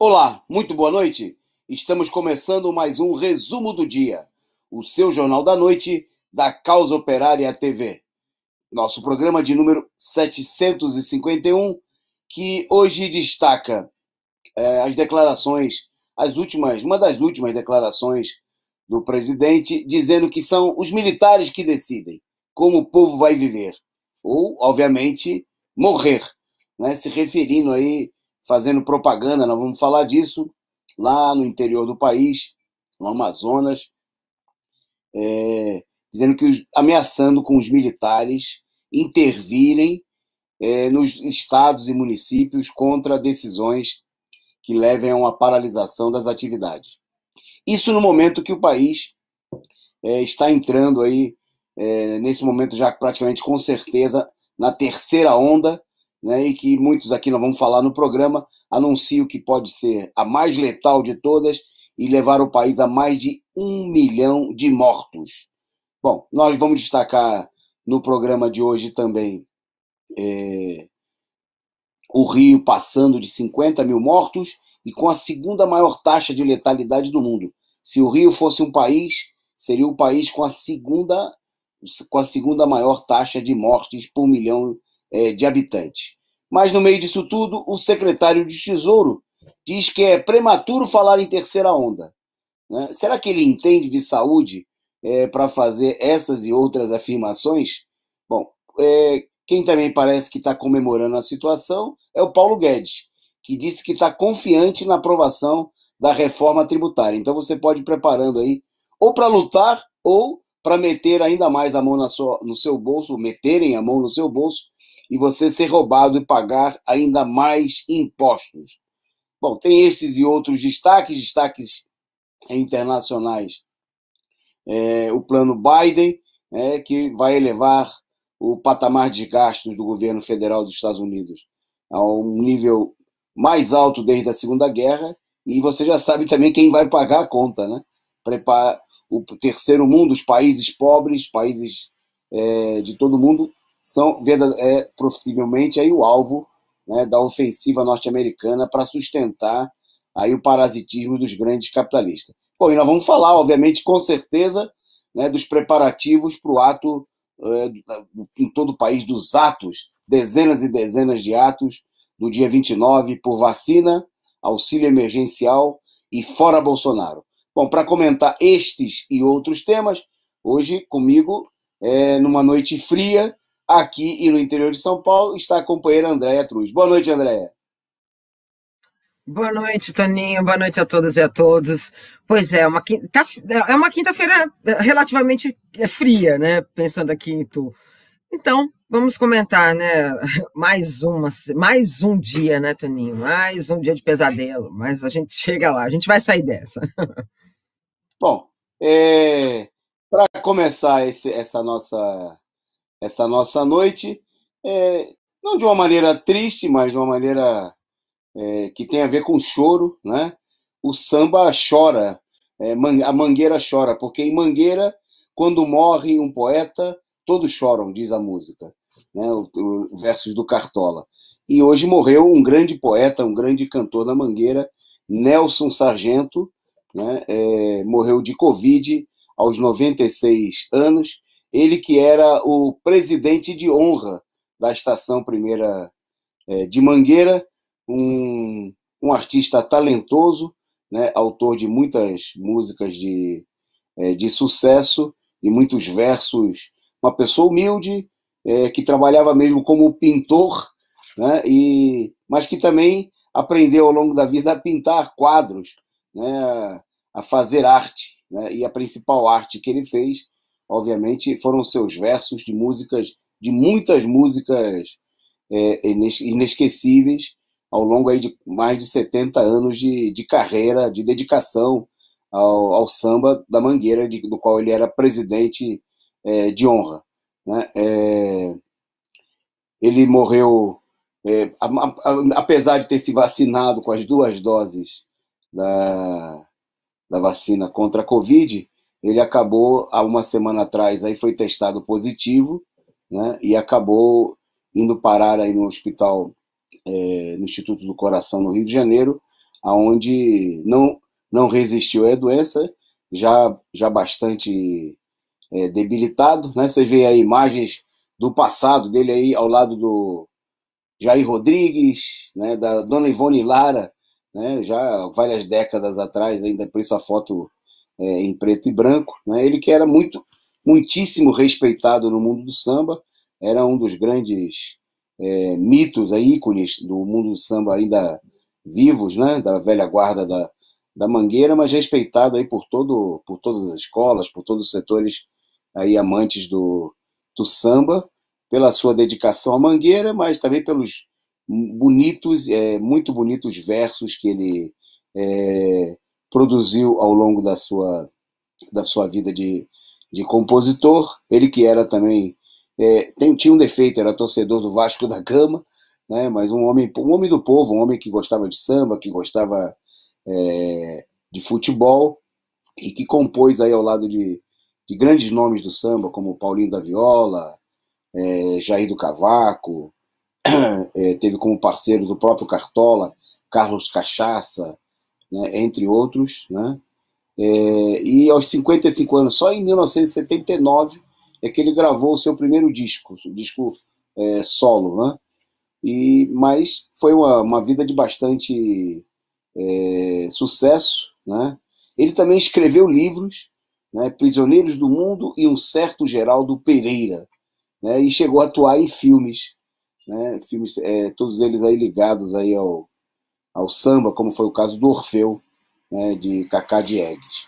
Olá, muito boa noite. Estamos começando mais um Resumo do Dia, o seu jornal da noite da Causa Operária TV. Nosso programa de número 751, que hoje destaca as declarações, uma das últimas declarações do presidente, dizendo que são os militares que decidem como o povo vai viver, ou, obviamente, morrer, né? Se referindo aí, fazendo propaganda, nós vamos falar disso, lá no interior do país, no Amazonas, dizendo que ameaçando com os militares intervirem nos estados e municípios contra decisões que levem a uma paralisação das atividades. Isso no momento que o país está entrando aí, nesse momento já praticamente com certeza, na terceira onda, né, e que muitos aqui nós vamos falar no programa, anunciam que pode ser a mais letal de todas e levar o país a mais de 1 milhão de mortos. Bom, nós vamos destacar no programa de hoje também o Rio passando de 50 mil mortos e com a segunda maior taxa de letalidade do mundo. Se o Rio fosse um país, seria o país com a segunda maior taxa de mortes por milhão de habitantes. Mas no meio disso tudo, o secretário de Tesouro diz que é prematuro falar em terceira onda, né? Será que ele entende de saúde para fazer essas e outras afirmações? Bom, quem também parece que está comemorando a situação é o Paulo Guedes, que disse que está confiante na aprovação da reforma tributária. Então você pode ir preparando aí, ou para lutar, ou para meter ainda mais a mão no seu bolso, meterem a mão no seu bolso, e você ser roubado e pagar ainda mais impostos. Bom, tem esses e outros destaques internacionais. O plano Biden, que vai elevar o patamar de gastos do governo federal dos Estados Unidos a um nível mais alto desde a Segunda Guerra, e você já sabe também quem vai pagar a conta, né? O terceiro mundo, os países pobres, países de todo mundo, são possivelmente aí o alvo, né, da ofensiva norte-americana para sustentar aí o parasitismo dos grandes capitalistas. Bom, e nós vamos falar, obviamente, com certeza, né, dos preparativos para o ato em todo o país, dos atos, dezenas e dezenas de atos, do dia 29, por vacina, auxílio emergencial e fora Bolsonaro. Bom, para comentar estes e outros temas, hoje comigo, numa noite fria, aqui e no interior de São Paulo, está a companheira Andréia Truz. Boa noite, Andréia. Boa noite, Toninho. Boa noite a todas e a todos. Pois é, é uma quinta-feira relativamente fria, né? Pensando aqui em tu. Então, vamos comentar, né? Mais um dia, né, Toninho? Mais um dia de pesadelo. Mas a gente chega lá, a gente vai sair dessa. Bom, para começar essa nossa noite, não de uma maneira triste, mas de uma maneira que tem a ver com choro, né? O samba chora, a Mangueira chora, porque em Mangueira, quando morre um poeta, todos choram, diz a música, né? O versos do Cartola. E hoje morreu um grande poeta, um grande cantor da Mangueira, Nelson Sargento, né? Morreu de Covid aos 96 anos. Ele que era o presidente de honra da Estação Primeira de Mangueira, um artista talentoso, né, autor de muitas músicas de sucesso e muitos versos, uma pessoa humilde, que trabalhava mesmo como pintor, né, mas que também aprendeu ao longo da vida a pintar quadros, né, a fazer arte, né, e a principal arte que ele fez, obviamente, foram seus versos de músicas, de muitas músicas inesquecíveis, ao longo aí de mais de 70 anos de carreira, de dedicação ao samba da Mangueira, do qual ele era presidente de honra, né? Ele morreu, apesar de ter se vacinado com as 2 doses da vacina contra a Covid, ele acabou, há uma semana atrás, aí foi testado positivo, né? E acabou indo parar aí no hospital, no Instituto do Coração, no Rio de Janeiro, aonde não resistiu à doença, já bastante debilitado, né? Você vê aí imagens do passado dele aí ao lado do Jair Rodrigues, né? Da Dona Ivone Lara, né? Já várias décadas atrás, ainda por isso a foto em preto e branco, né? Ele que era muitíssimo respeitado no mundo do samba, era um dos grandes mitos, ícones do mundo do samba ainda vivos, né? Da velha guarda da Mangueira, mas respeitado aí por todas as escolas, por todos os setores aí amantes do samba, pela sua dedicação à Mangueira, mas também pelos muito bonitos versos que ele produziu ao longo da sua vida de compositor. Ele que era também tinha um defeito, era torcedor do Vasco da Gama, né? Mas um homem do povo, um homem que gostava de samba, que gostava de futebol e que compôs aí ao lado de grandes nomes do samba, como Paulinho da Viola, Jair do Cavaco, teve como parceiros o próprio Cartola, Carlos Cachaça, né, entre outros, né? E aos 55 anos, só em 1979, é que ele gravou o seu primeiro disco, o disco solo, né? Mas foi uma vida de bastante sucesso, né? Ele também escreveu livros, né, Prisioneiros do Mundo e Um Certo Geraldo Pereira, né? E chegou a atuar em filmes, né? Filmes todos eles aí ligados aí ao samba, como foi o caso do Orfeu, né, de Cacá Diegues.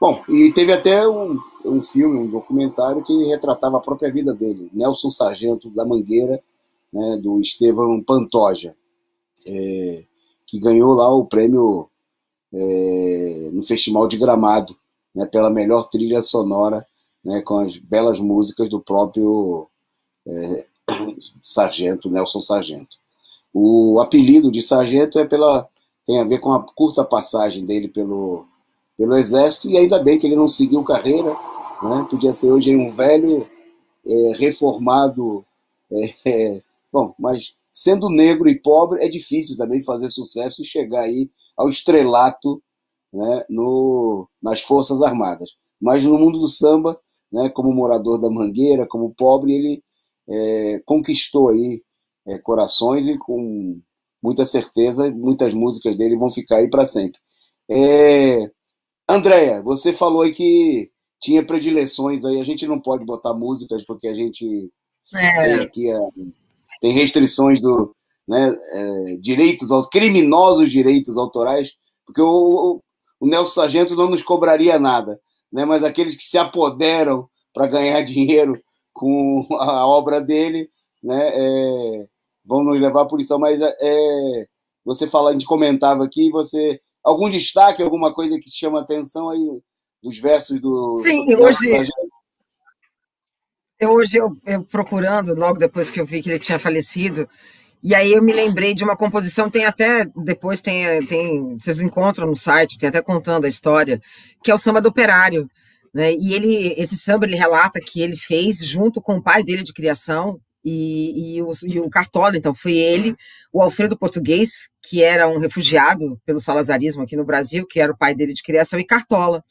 Bom, e teve até um filme, um documentário que retratava a própria vida dele, Nelson Sargento da Mangueira, né, do Estevão Pantoja, que ganhou lá o prêmio no Festival de Gramado, né, pela melhor trilha sonora, né, com as belas músicas do próprio Sargento, Nelson Sargento. O apelido de Sargento tem a ver com a curta passagem dele pelo Exército, e ainda bem que ele não seguiu carreira, né? Podia ser hoje um velho reformado. Bom, mas sendo negro e pobre é difícil também fazer sucesso e chegar aí ao estrelato, né, nas Forças Armadas. Mas no mundo do samba, né, como morador da Mangueira, como pobre, ele conquistou aí corações e com muita certeza muitas músicas dele vão ficar aí para sempre. Andréia, você falou aí que tinha predileções aí, a gente não pode botar músicas porque a gente tem aqui tem restrições né, criminosos direitos autorais, porque o Nelson Sargento não nos cobraria nada, né, mas aqueles que se apoderam para ganhar dinheiro com a obra dele, né, vão nos levar à punição. Mas você a gente comentava aqui, algum destaque, alguma coisa que te chama a atenção aí dos versos do Sim, Nelson Sargento? Hoje eu procurando, logo depois que eu vi que ele tinha falecido, e aí eu me lembrei de uma composição, tem até, depois vocês encontram no site, tem até contando a história, que é o Samba do Operário, né? E esse samba ele relata que ele fez junto com o pai dele de criação e o Cartola. Então foi ele, o Alfredo Português, que era um refugiado pelo salazarismo aqui no Brasil, que era o pai dele de criação, e Cartola.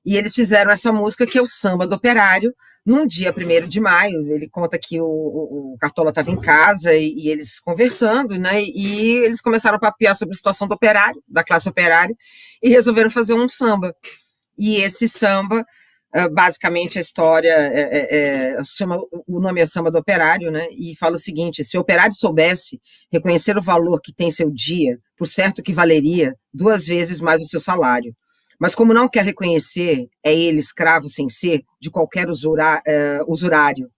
E eles fizeram essa música, que é o Samba do Operário, num dia 1º de maio. Ele conta que o Cartola estava em casa e eles conversando, né? E eles começaram a papear sobre a situação do operário, da classe operária, e resolveram fazer um samba. E esse samba, basicamente a história o nome é Samba do Operário, né? E fala o seguinte: se o operário soubesse reconhecer o valor que tem seu dia, por certo que valeria 2 vezes mais o seu salário. Mas como não quer reconhecer, é ele escravo sem ser de qualquer usurário.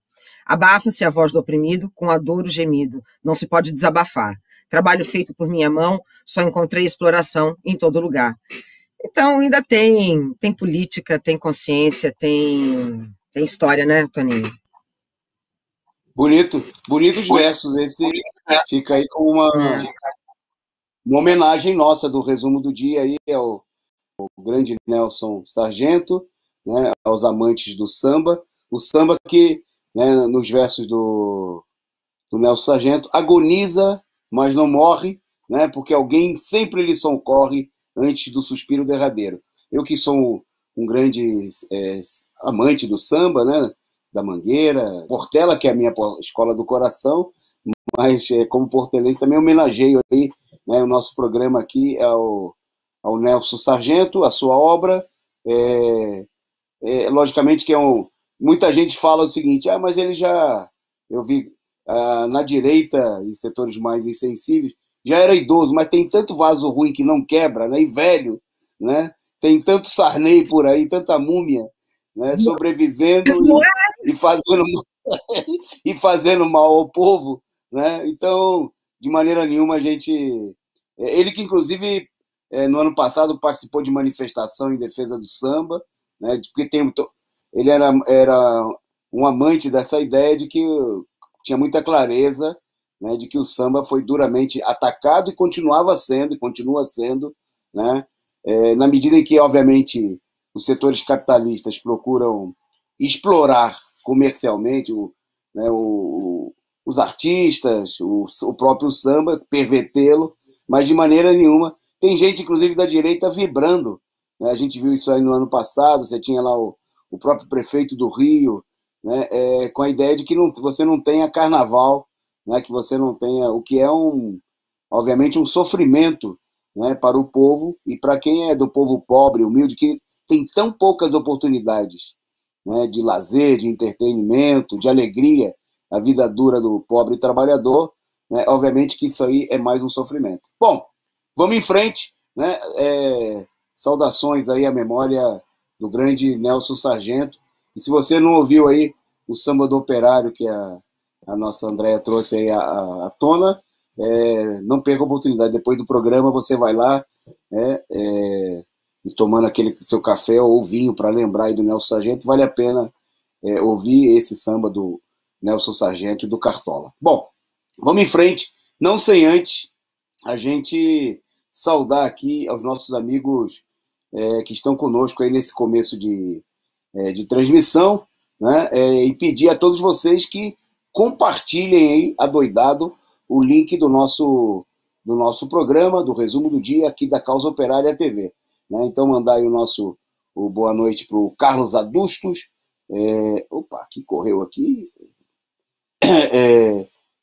Abafa-se a voz do oprimido com a dor o gemido, não se pode desabafar. Trabalho feito por minha mão, só encontrei exploração em todo lugar. Então ainda tem política, tem consciência, tem história, né, Toninho? Bonitos versos. Esse fica aí como uma homenagem nossa do resumo do dia aí ao grande Nelson Sargento, né, aos amantes do samba. O samba que, né, nos versos do Nelson Sargento, agoniza, mas não morre, né? Porque alguém sempre lhe socorre antes do suspiro derradeiro. Eu que sou um grande amante do samba, né? Da Mangueira, Portela, que é a minha escola do coração, mas como portelense também homenageio aí, né, o nosso programa aqui ao Nelson Sargento, a sua obra. Logicamente que muita gente fala o seguinte, mas ele já, eu vi na direita, em setores mais insensíveis, já era idoso, mas tem tanto vaso ruim que não quebra, né, e velho, né? Tem tanto Sarney por aí, tanta múmia, né, sobrevivendo e fazendo mal ao povo, né? Então, de maneira nenhuma, a gente... Ele que, inclusive, no ano passado participou de manifestação em defesa do samba, né? Porque ele era um amante dessa ideia de que tinha muita clareza, né, de que o samba foi duramente atacado e continua sendo, né? Na medida em que, obviamente, os setores capitalistas procuram explorar comercialmente os artistas, o próprio samba, pervertê-lo, mas de maneira nenhuma. Tem gente, inclusive, da direita vibrando, né? A gente viu isso aí no ano passado, você tinha lá o próprio prefeito do Rio, né? Com a ideia de que você não tenha carnaval, né? Que você não tenha, o que é obviamente um sofrimento, né, para o povo e para quem é do povo pobre, humilde, que tem tão poucas oportunidades, né, de lazer, de entretenimento, de alegria, a vida dura do pobre trabalhador, né, obviamente que isso aí é mais um sofrimento. Bom, vamos em frente, né, saudações aí à memória do grande Nelson Sargento, e se você não ouviu aí o Samba do Operário, que a nossa Andréia trouxe aí à tona, não perca a oportunidade, depois do programa você vai lá, né, e tomando aquele seu café ou vinho para lembrar aí do Nelson Sargento, vale a pena ouvir esse samba do Nelson Sargento e do Cartola. Bom, vamos em frente, não sem antes a gente saudar aqui aos nossos amigos que estão conosco aí nesse começo de transmissão, né, e pedir a todos vocês que compartilhem aí, adoidado, o link do nosso programa, do resumo do dia aqui da Causa Operária TV. Né? Então, mandar aí o boa noite para o Carlos Adustos. Opa, aqui correu aqui.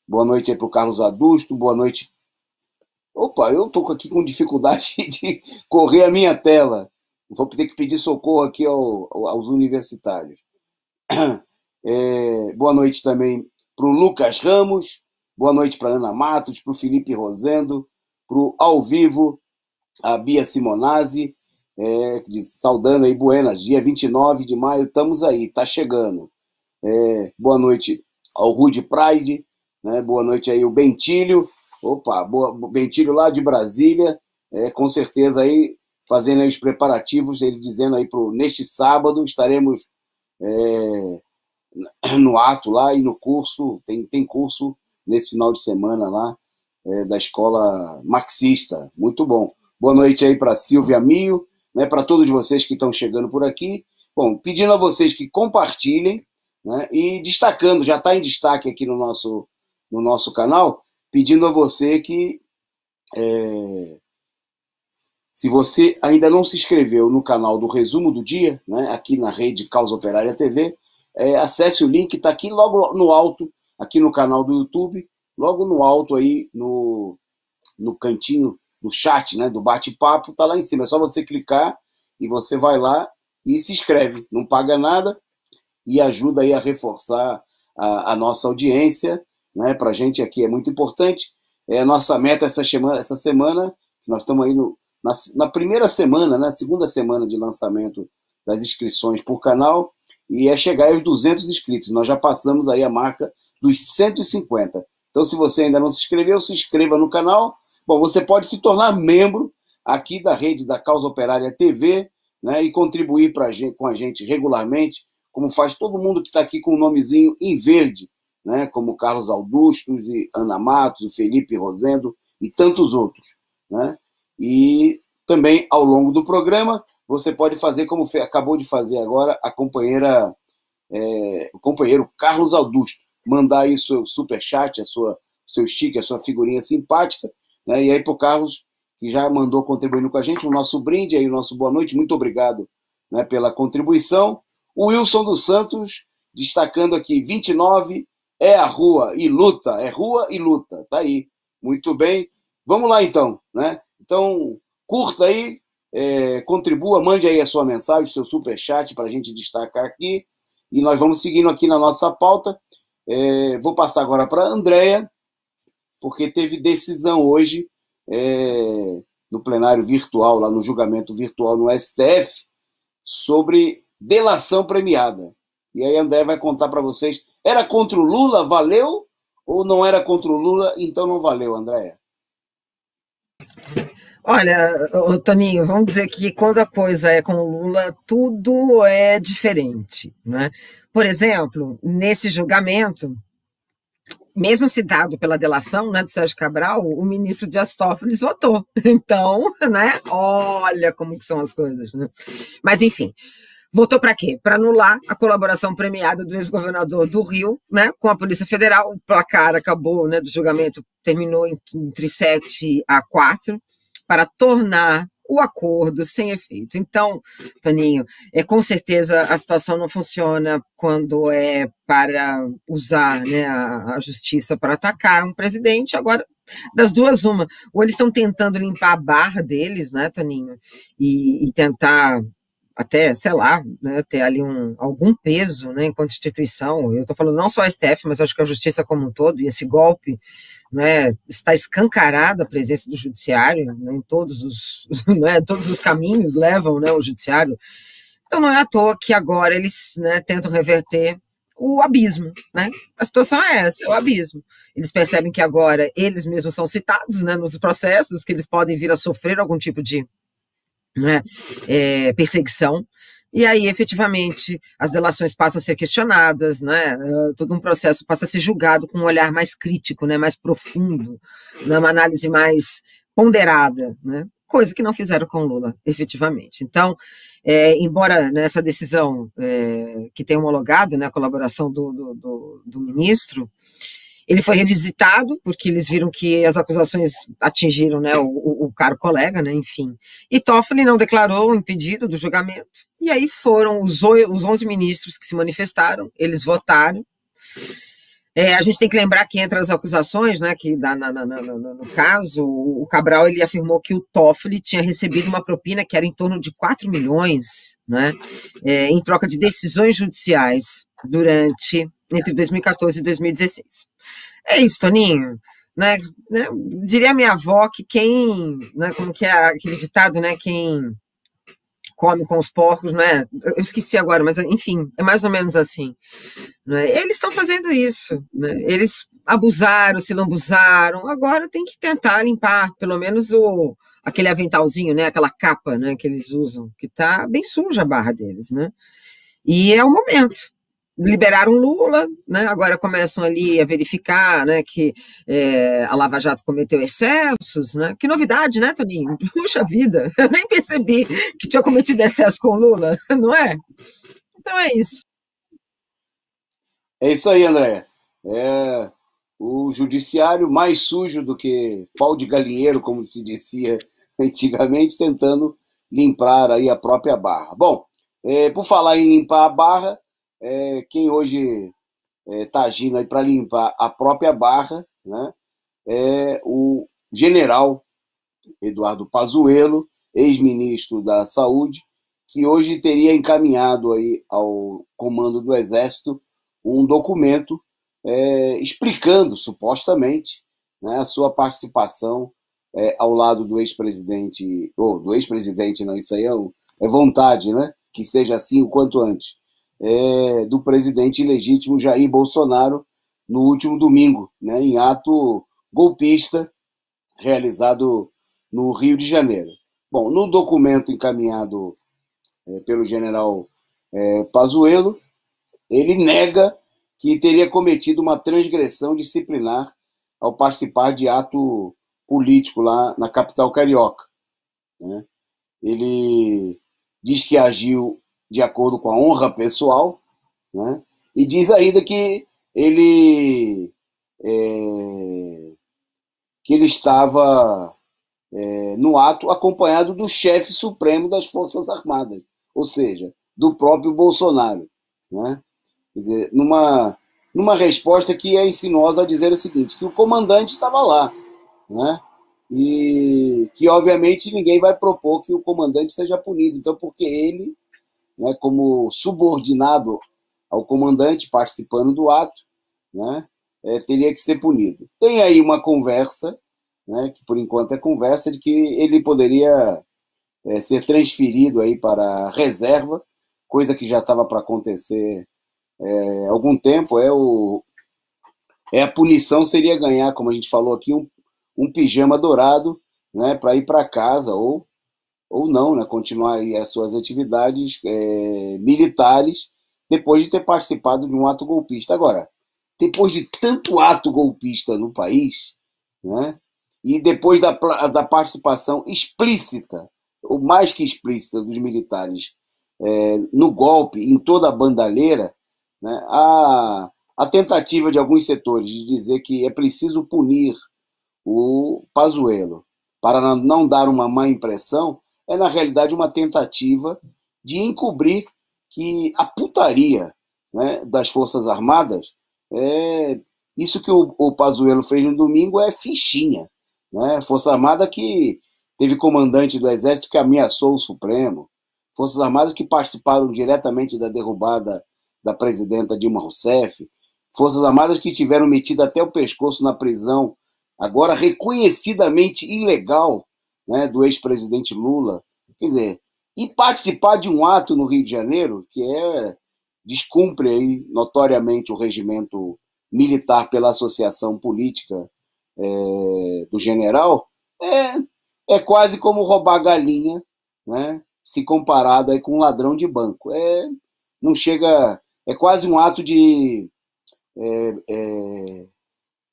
Boa noite aí para o Carlos Adusto, boa noite. Opa, eu estou aqui com dificuldade de correr a minha tela. Vou ter que pedir socorro aqui aos universitários. Boa noite também para o Lucas Ramos, boa noite para a Ana Matos, para o Felipe Rosendo, para o Ao Vivo, a Bia Simonazzi, saudando aí, buenas, dia 29 de maio, estamos aí, está chegando. Boa noite ao Rude Pride, né? Boa noite aí o Bentílio, Bentílio lá de Brasília, com certeza aí fazendo aí os preparativos, ele dizendo aí neste sábado estaremos no ato lá e no curso, tem curso nesse final de semana lá, da escola marxista, muito bom. Boa noite aí para Silvia Mio, né, para todos vocês que estão chegando por aqui. Bom, pedindo a vocês que compartilhem, né, e destacando, já está em destaque aqui no nosso canal, pedindo a você que, se você ainda não se inscreveu no canal do Resumo do Dia, né, aqui na rede Causa Operária TV, acesse o link, está aqui logo no alto, aqui no canal do YouTube, logo no alto aí, no cantinho, no chat, né, do bate-papo, está lá em cima, é só você clicar e você vai lá e se inscreve, não paga nada e ajuda aí a reforçar a nossa audiência, né, para a gente aqui é muito importante. A nossa meta essa semana, nós estamos aí na primeira semana, né, segunda semana de lançamento das inscrições por canal, e chegar aos 200 inscritos. Nós já passamos aí a marca dos 150. Então, se você ainda não se inscreveu, se inscreva no canal. Bom, você pode se tornar membro aqui da rede da Causa Operária TV, né, e contribuir com a gente regularmente, como faz todo mundo que está aqui com o nomezinho em verde, né, como Carlos Augustos, e Ana Matos, e Felipe Rosendo e tantos outros. Né? E também, ao longo do programa, você pode fazer como acabou de fazer agora o companheiro Carlos Augusto, mandar aí o seu superchat, seu sticker, a sua figurinha simpática, né? E aí, para o Carlos, que já mandou contribuindo com a gente, o nosso brinde, aí, o nosso boa noite, muito obrigado, né, pela contribuição. O Wilson dos Santos, destacando aqui, 29 é a rua e luta, é rua e luta, tá aí, muito bem. Vamos lá, então, né? Então, curta aí, contribua, mande aí a sua mensagem, o seu superchat para a gente destacar aqui, e nós vamos seguindo aqui na nossa pauta. Vou passar agora para a Andréia, porque teve decisão hoje no plenário virtual, lá no julgamento virtual no STF, sobre delação premiada. E aí a Andréia vai contar para vocês, era contra o Lula, valeu? Ou não era contra o Lula, então não valeu, Andréia? Olha, Toninho, vamos dizer que quando a coisa é com o Lula, tudo é diferente, né? Por exemplo, nesse julgamento, mesmo citado pela delação, né, do Sérgio Cabral, o ministro Dias Toffoli votou. Então, né, olha como que são as coisas, né? Mas, enfim, votou para quê? Para anular a colaboração premiada do ex-governador do Rio, né, com a Polícia Federal. O placar acabou, né, do julgamento terminou entre 7-4, para tornar o acordo sem efeito. Então, Toninho, com certeza a situação não funciona quando é para usar, né, a justiça para atacar um presidente. Agora, das duas, uma. Ou eles estão tentando limpar a barra deles, né, Toninho, e tentar até, sei lá, né, ter ali algum peso, né, enquanto instituição. Eu estou falando não só a STF, mas acho que a justiça como um todo, e esse golpe, né, está escancarada a presença do judiciário, né, em todos os, né, todos os caminhos levam, né, o judiciário. Então não é à toa que agora eles, né, tentam reverter o abismo, né? A situação é essa, é o abismo. Eles percebem que agora eles mesmos são citados, né, nos processos, que eles podem vir a sofrer algum tipo de, né, perseguição, e aí, efetivamente, as delações passam a ser questionadas, né, todo um processo passa a ser julgado com um olhar mais crítico, né, mais profundo, né, uma análise mais ponderada, né, coisa que não fizeram com Lula, efetivamente. Então, embora nessa decisão que tem homologado, né, a colaboração do ministro, ele foi revisitado, porque eles viram que as acusações atingiram, né, o caro colega, né, enfim. E Toffoli não declarou o impedido do julgamento. E aí foram os 11 ministros que se manifestaram, eles votaram. A gente tem que lembrar que entre as acusações, né, que no caso, o Cabral ele afirmou que o Toffoli tinha recebido uma propina que era em torno de 4 milhões, né, em troca de decisões judiciais entre 2014 e 2016. É isso, Toninho. Né, diria a minha avó que quem, né, como que é aquele ditado, né, quem come com os porcos, né? Eu esqueci agora, mas enfim, é mais ou menos assim. Né? Eles estão fazendo isso, né? Eles abusaram, se lambuzaram, agora tem que tentar limpar, pelo menos aquele aventalzinho, né? Aquela capa, né, que eles usam, que está bem suja a barra deles, né? E é o momento. Liberaram Lula, né? Agora começam ali a verificar, né, que a Lava Jato cometeu excessos, né? Que novidade, né, Toninho? Puxa vida, eu nem percebi que tinha cometido excesso com Lula, não é? Então é isso. É isso aí, André. É o judiciário mais sujo do que pau de galinheiro, como se dizia antigamente, tentando limpar aí a própria barra. Bom, por falar em limpar a barra, quem hoje está agindo aí para limpar a própria barra, né, é o general Eduardo Pazuello, ex-ministro da Saúde, que hoje teria encaminhado aí ao comando do Exército um documento explicando, supostamente, né, a sua participação ao lado do ex-presidente, ou do ex-presidente, não, isso aí é vontade, né, que seja assim o quanto antes, do presidente ilegítimo Jair Bolsonaro no último domingo, né, em ato golpista realizado no Rio de Janeiro. Bom, no documento encaminhado pelo general Pazuello, ele nega que teria cometido uma transgressão disciplinar ao participar de ato político lá na capital carioca, né? Ele diz que agiu de acordo com a honra pessoal, né? E diz ainda que ele que ele estava no ato acompanhado do chefe supremo das Forças Armadas, ou seja, do próprio Bolsonaro, né? Quer dizer, numa resposta que é insinuosa a dizer o seguinte, que o comandante estava lá, né? E que, obviamente, ninguém vai propor que o comandante seja punido. Então, porque ele, né, como subordinado ao comandante, participando do ato, né, teria que ser punido. Tem aí uma conversa, né, que por enquanto é conversa, de que ele poderia ser transferido aí para a reserva, coisa que já estava para acontecer há algum tempo. A punição seria ganhar, como a gente falou aqui, um pijama dourado, né, para ir para casa, ou não, né, continuar aí as suas atividades militares depois de ter participado de um ato golpista. Agora, depois de tanto ato golpista no país, né, e depois da participação explícita, ou mais que explícita, dos militares no golpe, em toda a bandalheira, né, a tentativa de alguns setores de dizer que é preciso punir o Pazuello para não dar uma má impressão é, na realidade, uma tentativa de encobrir que a putaria, né, das Forças Armadas, isso que o Pazuello fez no domingo é fichinha, né? Força Armada que teve comandante do Exército que ameaçou o Supremo, Forças Armadas que participaram diretamente da derrubada da presidenta Dilma Rousseff, Forças Armadas que tiveram metido até o pescoço na prisão, agora reconhecidamente ilegal, né, do ex-presidente Lula. Quer dizer, e participar de um ato no Rio de Janeiro, que descumpre aí notoriamente o regimento militar pela associação política do general, é quase como roubar galinha, né, se comparado aí com um ladrão de banco. Não chega, é quase um ato de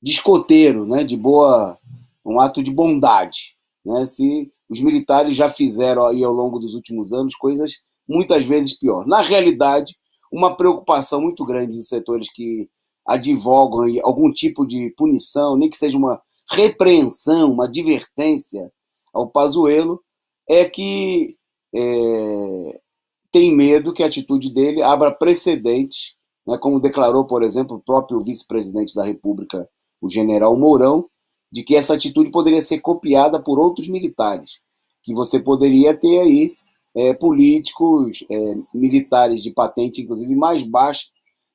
escoteiro, né, um ato de bondade, né? Se os militares já fizeram aí ao longo dos últimos anos coisas muitas vezes pior. Na realidade, uma preocupação muito grande dos setores que advogam aí algum tipo de punição, nem que seja uma repreensão, uma advertência ao Pazuello, é que tem medo que a atitude dele abra precedente, né, como declarou, por exemplo, o próprio vice-presidente da República, o general Mourão, de que essa atitude poderia ser copiada por outros militares, que você poderia ter aí políticos, militares de patente, inclusive, mais baixa,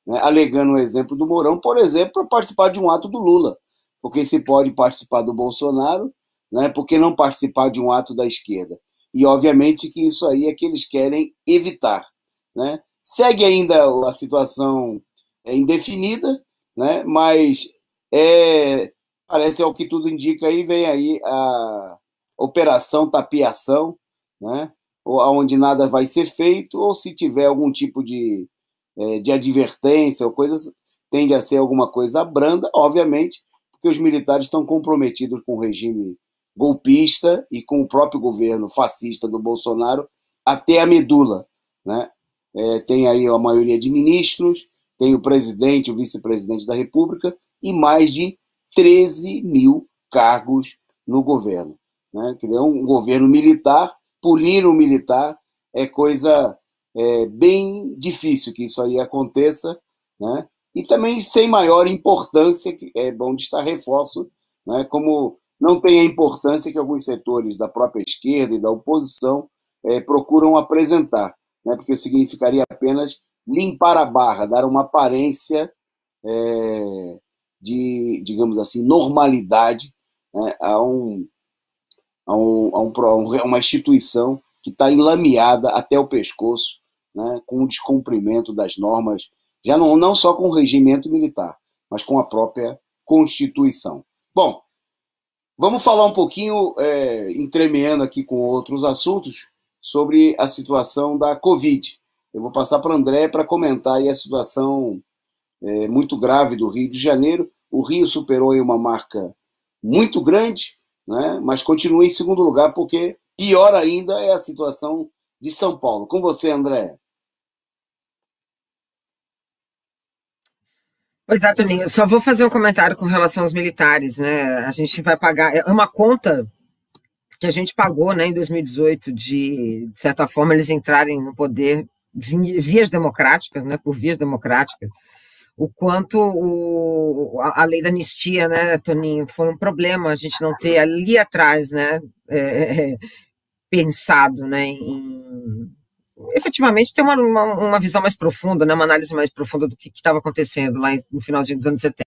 né, alegando o exemplo do Mourão, por exemplo, para participar de um ato do Lula, porque se pode participar do Bolsonaro, né, por que não participar de um ato da esquerda? E, obviamente, que isso aí é que eles querem evitar, né? Segue ainda a situação indefinida, né, mas parece, ao que tudo indica, aí vem aí a operação tapiação, né, onde nada vai ser feito, ou se tiver algum tipo de advertência ou coisas, tende a ser alguma coisa branda, obviamente, porque os militares estão comprometidos com o regime golpista e com o próprio governo fascista do Bolsonaro até a medula, né? Tem aí a maioria de ministros, tem o presidente, o vice-presidente da República e mais de 13 mil cargos no governo, né? Quer dizer, um governo militar, punir o militar é coisa bem difícil que isso aí aconteça, né? E também sem maior importância, que é bom estar reforço, né? Como não tem a importância que alguns setores da própria esquerda e da oposição procuram apresentar, né? Porque significaria apenas limpar a barra, dar uma aparência de, digamos assim, normalidade, né, uma instituição que está enlameada até o pescoço, né, com o descumprimento das normas, já não só com o regimento militar, mas com a própria Constituição. Bom, vamos falar um pouquinho, entremeando aqui com outros assuntos, sobre a situação da Covid. Eu vou passar para o André para comentar aí a situação muito grave do Rio de Janeiro. O Rio superou aí uma marca muito grande, né, mas continua em segundo lugar, porque pior ainda é a situação de São Paulo. Com você, André. Pois é, Toninho, eu só vou fazer um comentário com relação aos militares, né? A gente vai pagar, é uma conta que a gente pagou, né, em 2018, de certa forma, eles entrarem no poder vias democráticas, né, por vias democráticas, o quanto a lei da anistia, né, Toninho, foi um problema a gente não ter ali atrás, né, pensado, né, em efetivamente ter uma visão mais profunda, né, uma análise mais profunda do que estava acontecendo lá no finalzinho dos anos 70.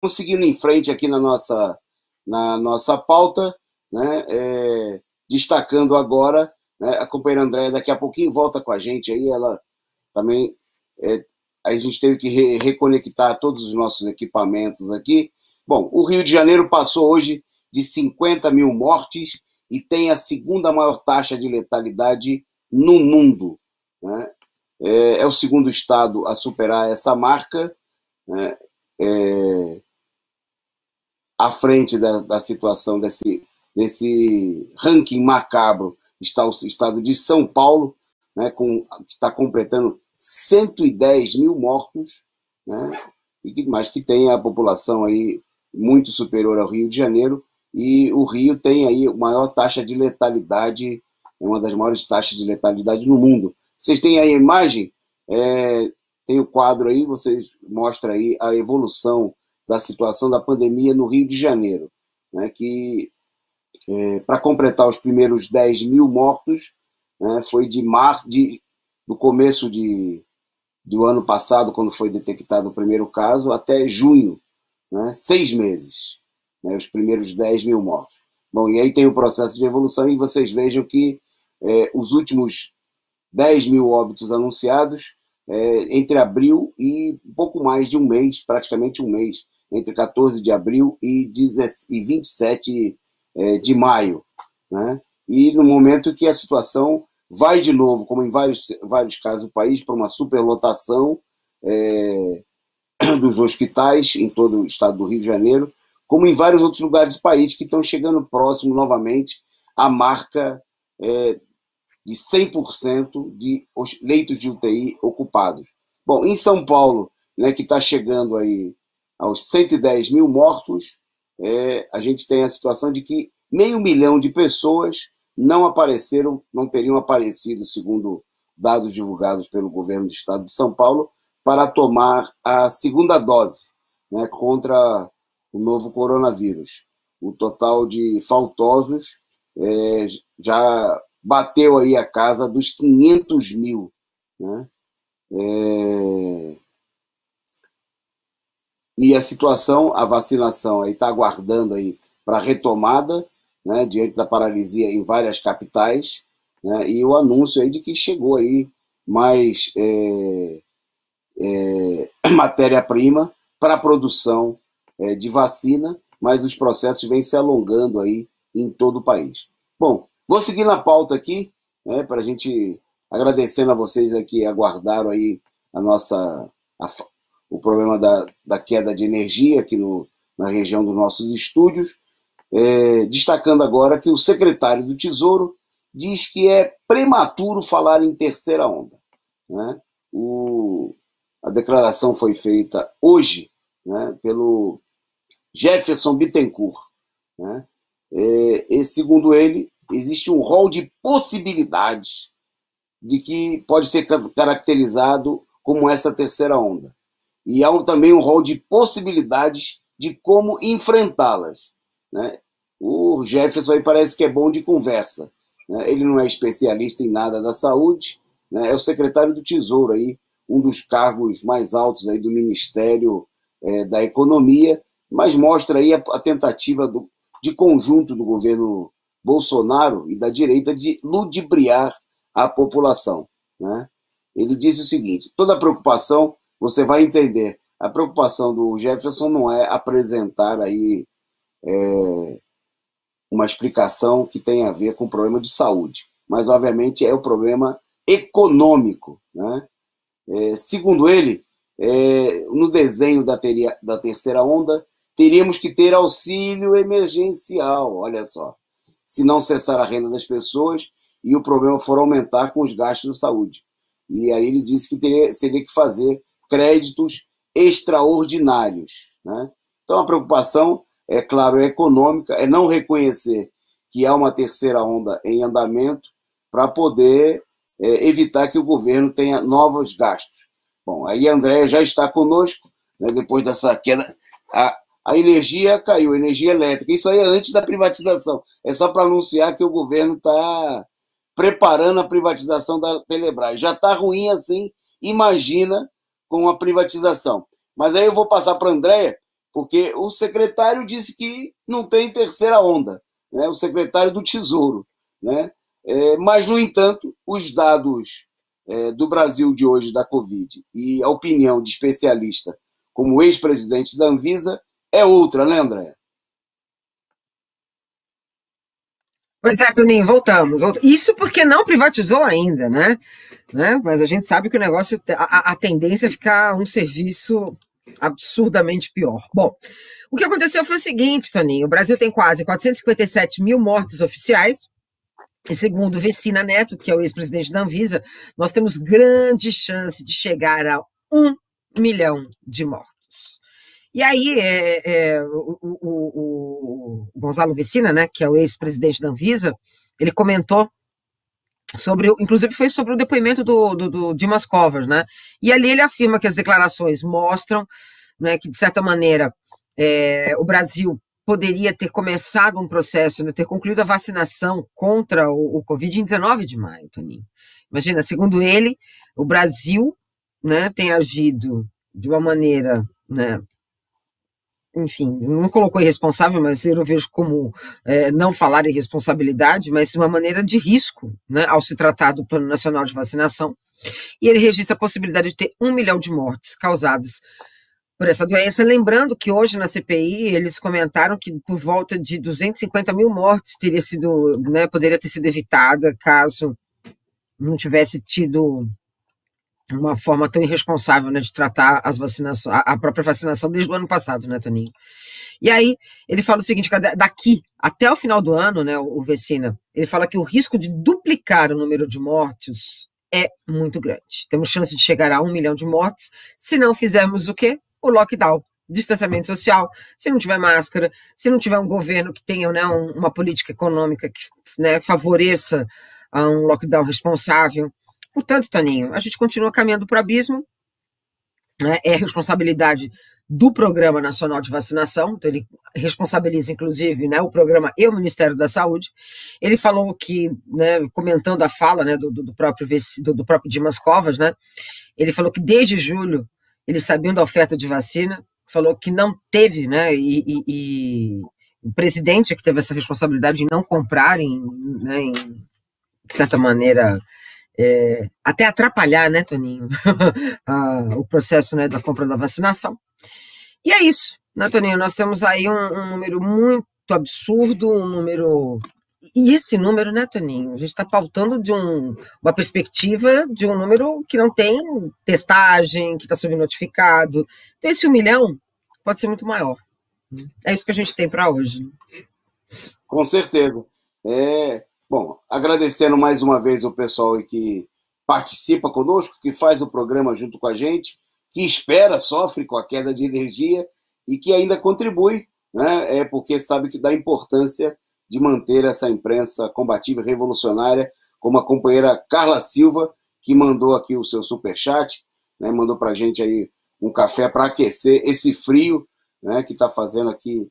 Seguindo em frente aqui na nossa pauta, né, destacando agora, né, a companheira Andréia daqui a pouquinho volta com a gente aí, ela também, a gente teve que reconectar todos os nossos equipamentos aqui. Bom, o Rio de Janeiro passou hoje de 50 mil mortes e tem a segunda maior taxa de letalidade no mundo, né? É o segundo estado a superar essa marca, né? À frente da situação desse ranking macabro está o estado de São Paulo, né, que está completando 110 mil mortos, né, mas que tem a população aí muito superior ao Rio de Janeiro, e o Rio tem aí a maior taxa de letalidade, uma das maiores taxas de letalidade no mundo. Vocês têm aí a imagem? Tem o quadro aí, vocês mostra aí a evolução da situação da pandemia no Rio de Janeiro, né, que para completar os primeiros 10 mil mortos, né, foi do começo do ano passado, quando foi detectado o primeiro caso, até junho, né, 6 meses, né, os primeiros 10 mil mortos. Bom, e aí tem o processo de evolução e vocês vejam que os últimos 10 mil óbitos anunciados entre abril e um pouco mais de um mês, praticamente um mês, entre 14 de abril e 27 de maio, né? E no momento que a situação vai de novo, como em vários casos do país, para uma superlotação dos hospitais em todo o estado do Rio de Janeiro, como em vários outros lugares do país que estão chegando próximo novamente à marca de 100% de leitos de UTI ocupados. Bom, em São Paulo, né, que está chegando aí aos 110 mil mortos, a gente tem a situação de que 500 mil de pessoas não apareceram, não teriam aparecido, segundo dados divulgados pelo governo do estado de São Paulo, para tomar a segunda dose, né, contra o novo coronavírus. O total de faltosos já bateu aí a casa dos 500 mil. Né? E a situação, a vacinação está aguardando aí para retomada, né, diante da paralisia em várias capitais, né, e o anúncio aí de que chegou aí mais matéria-prima para a produção de vacina, mas os processos vêm se alongando aí em todo o país. Bom, vou seguir na pauta aqui, né, para a gente, agradecendo a vocês que aguardaram aí o problema da queda de energia aqui na região dos nossos estúdios, destacando agora que o secretário do Tesouro diz que é prematuro falar em terceira onda. Né? A declaração foi feita hoje, né, pelo Jefferson Bittencourt. Né? E, segundo ele, existe um rol de possibilidades de que pode ser caracterizado como essa terceira onda. E há também um rol de possibilidades de como enfrentá-las. Né? O Jefferson aí parece que é bom de conversa. Né? Ele não é especialista em nada da saúde, né? É o secretário do Tesouro, aí, um dos cargos mais altos aí do Ministério da Economia, mas mostra aí a tentativa de conjunto do governo Bolsonaro e da direita de ludibriar a população. Né? Ele disse o seguinte: toda a preocupação, você vai entender, a preocupação do Jefferson não é apresentar aí uma explicação que tem a ver com o problema de saúde, mas obviamente é o problema econômico. Né? Segundo ele, no desenho da terceira onda, teríamos que ter auxílio emergencial, olha só, se não cessar a renda das pessoas e o problema for aumentar com os gastos de saúde. E aí ele disse que seria que fazer créditos extraordinários. Né? Então a preocupação, é claro, é econômica, é não reconhecer que há uma terceira onda em andamento para poder evitar que o governo tenha novos gastos. Bom, aí a Andréia já está conosco, né, depois dessa queda. A energia caiu, a energia elétrica. Isso aí é antes da privatização. É só para anunciar que o governo está preparando a privatização da Telebrás. Já está ruim assim, imagina com a privatização. Mas aí eu vou passar para a Andréia, porque o secretário disse que não tem terceira onda, né? O secretário do Tesouro. Né? Mas, no entanto, os dados do Brasil de hoje da Covid e a opinião de especialista como ex-presidente da Anvisa é outra, né, Andréia? Pois é, Toninho, voltamos. Isso porque não privatizou ainda, né? Mas a gente sabe que o negócio, a tendência é ficar um serviço absurdamente pior. Bom, o que aconteceu foi o seguinte, Toninho: o Brasil tem quase 457 mil mortes oficiais, e segundo Vecina Neto, que é o ex-presidente da Anvisa, nós temos grande chance de chegar a 1 milhão de mortos. E aí, o Gonzalo Vecina, né, que é o ex-presidente da Anvisa, ele comentou inclusive foi sobre o depoimento do Dimas Covas, né? E ali ele afirma que as declarações mostram, né, que, de certa maneira, o Brasil poderia ter começado um processo, né, ter concluído a vacinação contra o Covid em 19 de maio, Toninho. Imagina, segundo ele, o Brasil, né, tem agido de uma maneira, né, enfim, não colocou irresponsável, mas eu não vejo como não falar em responsabilidade, mas uma maneira de risco, né, ao se tratar do Plano Nacional de Vacinação. E ele registra a possibilidade de ter 1 milhão de mortes causadas por essa doença. Lembrando que hoje na CPI eles comentaram que por volta de 250 mil mortes poderia ter sido evitada caso não tivesse tido uma forma tão irresponsável, né, de tratar as vacinações, a própria vacinação desde o ano passado, né, Toninho? E aí ele fala o seguinte: que daqui até o final do ano, né, o Vecina, ele fala que o risco de duplicar o número de mortes é muito grande. Temos chance de chegar a 1 milhão de mortes se não fizermos o quê? O lockdown, distanciamento social, se não tiver máscara, se não tiver um governo que tenha, né, uma política econômica que, né, favoreça um lockdown responsável. Portanto, Toninho, a gente continua caminhando para o abismo, né? É responsabilidade do Programa Nacional de Vacinação, então ele responsabiliza, inclusive, né, o programa e o Ministério da Saúde. Ele falou que, né, comentando a fala, né, do próprio Dimas Covas, né, ele falou que desde julho eles sabiam da oferta de vacina, falou que não teve, né, e o presidente é que teve essa responsabilidade de não comprarem, né, de certa maneira, até atrapalhar, né, Toninho, o processo, né, da compra da vacinação. E é isso, né, Toninho? Nós temos aí um número muito absurdo, um número. E esse número, né, Toninho? A gente está pautando de uma perspectiva de um número que não tem testagem, que está subnotificado. Então, esse 1 milhão pode ser muito maior. É isso que a gente tem para hoje. Com certeza. Bom, agradecendo mais uma vez o pessoal que participa conosco, que faz o programa junto com a gente, que espera, sofre com a queda de energia e que ainda contribui, né? Porque sabe que dá importância de manter essa imprensa combativa e revolucionária, como a companheira Carla Silva, que mandou aqui o seu superchat, né? Mandou para a gente aí um café para aquecer esse frio, né, que está fazendo aqui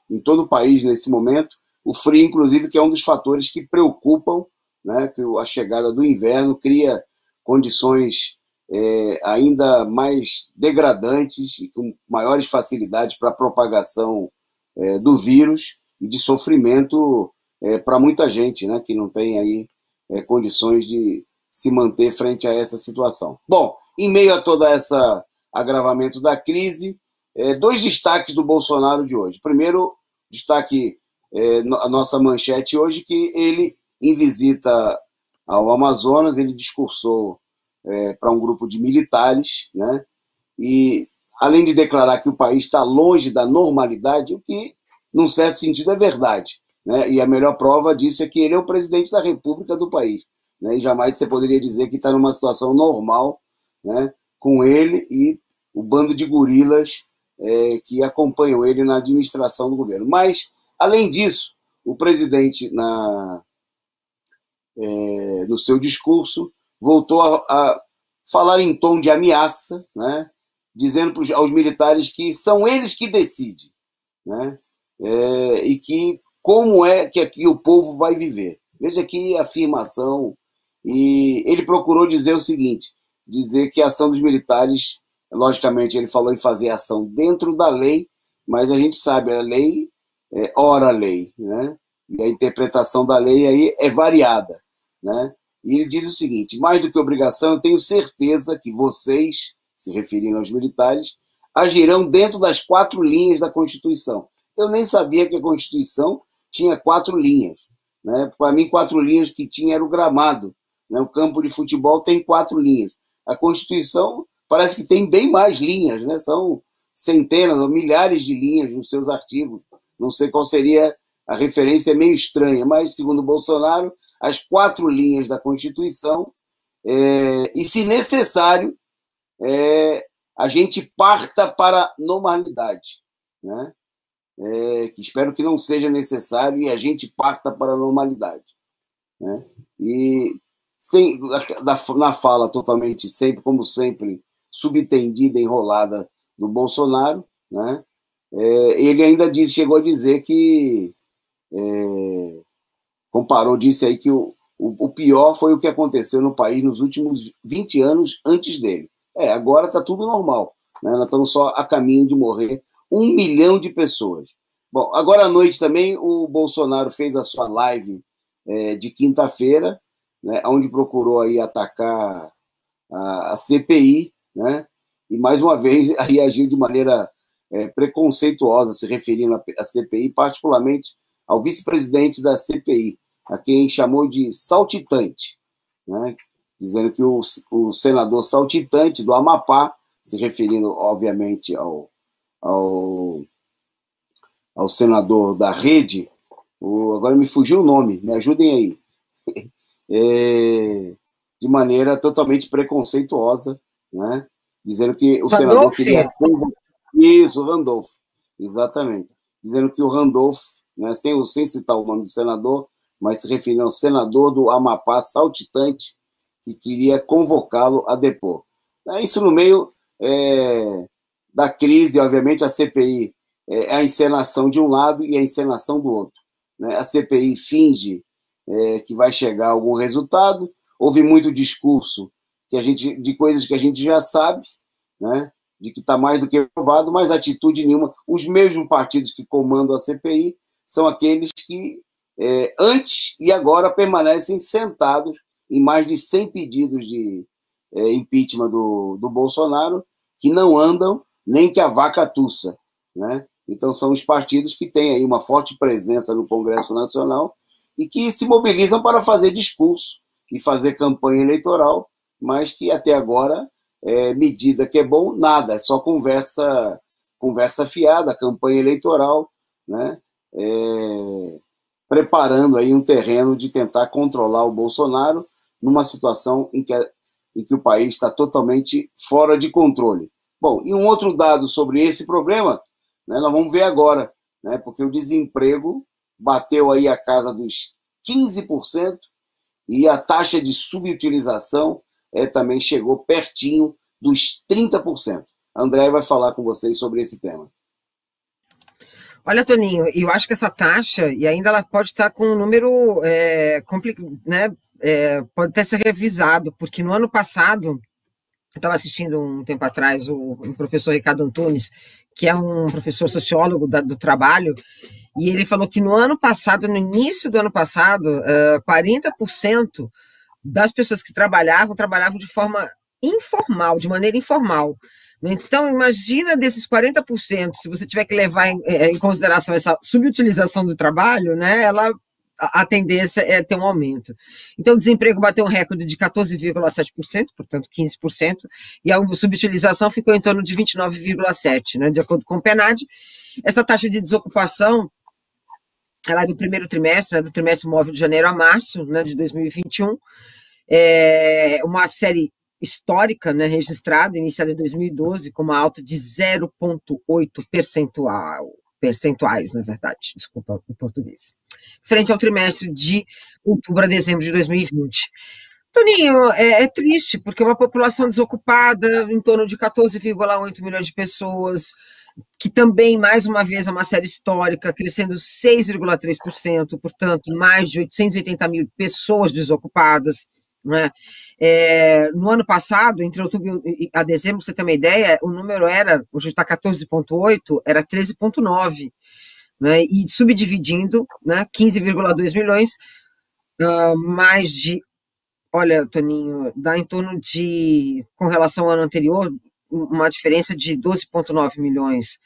em todo o país nesse momento. O frio, inclusive, que é um dos fatores que preocupam, né, que a chegada do inverno cria condições ainda mais degradantes e com maiores facilidades para a propagação do vírus e de sofrimento para muita gente, né, que não tem aí condições de se manter frente a essa situação. Bom, em meio a todo esse agravamento da crise, 2 destaques do Bolsonaro de hoje. Primeiro, destaque a nossa manchete hoje, que ele, em visita ao Amazonas, ele discursou para um grupo de militares, né? E além de declarar que o país está longe da normalidade, o que, num certo sentido, é verdade, né? E a melhor prova disso é que ele é o presidente da República do país, né? E jamais você poderia dizer que está numa situação normal, né, com ele e o bando de gorilas que acompanham ele na administração do governo. Mas, além disso, o presidente, no seu discurso, voltou a falar em tom de ameaça, né, dizendo aos militares que são eles que decidem, né, e que como é que aqui o povo vai viver. Veja que afirmação. E ele procurou dizer o seguinte, dizer que a ação dos militares, logicamente ele falou em fazer ação dentro da lei, mas a gente sabe, a lei ora lei, né? E a interpretação da lei aí é variada, né? E ele diz o seguinte, mais do que obrigação, eu tenho certeza que vocês, se referindo aos militares, agirão dentro das 4 linhas da Constituição. Eu nem sabia que a Constituição tinha 4 linhas, né? Para mim, 4 linhas que tinha era o gramado, né? O campo de futebol tem 4 linhas. A Constituição parece que tem bem mais linhas, né? São centenas ou milhares de linhas nos seus artigos. Não sei qual seria a referência, é meio estranha, mas, segundo Bolsonaro, as 4 linhas da Constituição, e, se necessário, a gente parta para a normalidade, né? Que espero que não seja necessário e a gente parta para a normalidade, né? E na fala totalmente, sempre, como sempre, subtendida, enrolada do Bolsonaro, né? Ele ainda chegou a dizer que comparou, disse aí que o pior foi o que aconteceu no país nos últimos 20 anos antes dele. Agora está tudo normal, né? Nós estamos só a caminho de morrer 1 milhão de pessoas. Bom, agora à noite também o Bolsonaro fez a sua live de quinta-feira, né, onde procurou aí atacar a CPI, né? E mais uma vez aí agiu de maneira preconceituosa, se referindo à CPI, particularmente ao vice-presidente da CPI, a quem chamou de saltitante, né? Dizendo que o senador saltitante do Amapá, se referindo, obviamente, ao senador da Rede, agora me fugiu o nome, me ajudem aí, de maneira totalmente preconceituosa, né? Dizendo que o senador queria... Isso, Randolph, exatamente. Dizendo que o Randolph, né, sem citar o nome do senador, mas se referindo ao senador do Amapá, saltitante, que queria convocá-lo a depor. Isso no meio da crise, obviamente, a CPI é a encenação de um lado e a encenação do outro. Né? A CPI finge que vai chegar a algum resultado, houve muito discurso de coisas que a gente já sabe, né? De que está mais do que provado, mas atitude nenhuma. Os mesmos partidos que comandam a CPI são aqueles que antes e agora permanecem sentados em mais de 100 pedidos de impeachment do Bolsonaro, que não andam nem que a vaca tussa, né? Então são os partidos que têm aí uma forte presença no Congresso Nacional e que se mobilizam para fazer discurso e fazer campanha eleitoral, mas que até agora, medida que é bom, nada, é só conversa fiada, campanha eleitoral, né? Preparando aí um terreno de tentar controlar o Bolsonaro numa situação em que o país está totalmente fora de controle. Bom, e um outro dado sobre esse problema, né, nós vamos ver agora, né, porque o desemprego bateu aí a casa dos 15% e a taxa de subutilização também chegou pertinho dos 30%. André vai falar com vocês sobre esse tema. Olha, Toninho, eu acho que essa taxa, e ainda ela pode estar com um número complicado, né? Pode até ser revisado, porque no ano passado, eu estava assistindo um tempo atrás o professor Ricardo Antunes, que é um professor sociólogo do trabalho, e ele falou que no ano passado, no início do ano passado, 40% das pessoas que trabalhavam de forma informal, de maneira informal. Então, imagina desses 40%, se você tiver que levar em consideração essa subutilização do trabalho, né, a tendência é ter um aumento. Então, o desemprego bateu um recorde de 14,7%, portanto, 15%, e a subutilização ficou em torno de 29,7%, né, de acordo com o PNAD. Essa taxa de desocupação, ela é do primeiro trimestre, né, do trimestre móvel de janeiro a março, né, de 2021, uma série histórica, né, registrada, iniciada em 2012, com uma alta de 0,8 percentuais, na verdade, desculpa o português, frente ao trimestre de outubro a dezembro de 2020. Toninho, é triste, porque uma população desocupada, em torno de 14,8 milhões de pessoas, que também, mais uma vez, é uma série histórica, crescendo 6,3%, portanto, mais de 880 mil pessoas desocupadas, né? No ano passado, entre outubro a dezembro, para você ter uma ideia, o número era, hoje está 14,8, era 13,9, né? E subdividindo, né, 15,2 milhões, mais de, olha, Toninho, dá em torno de, com relação ao ano anterior, uma diferença de 12,9 milhões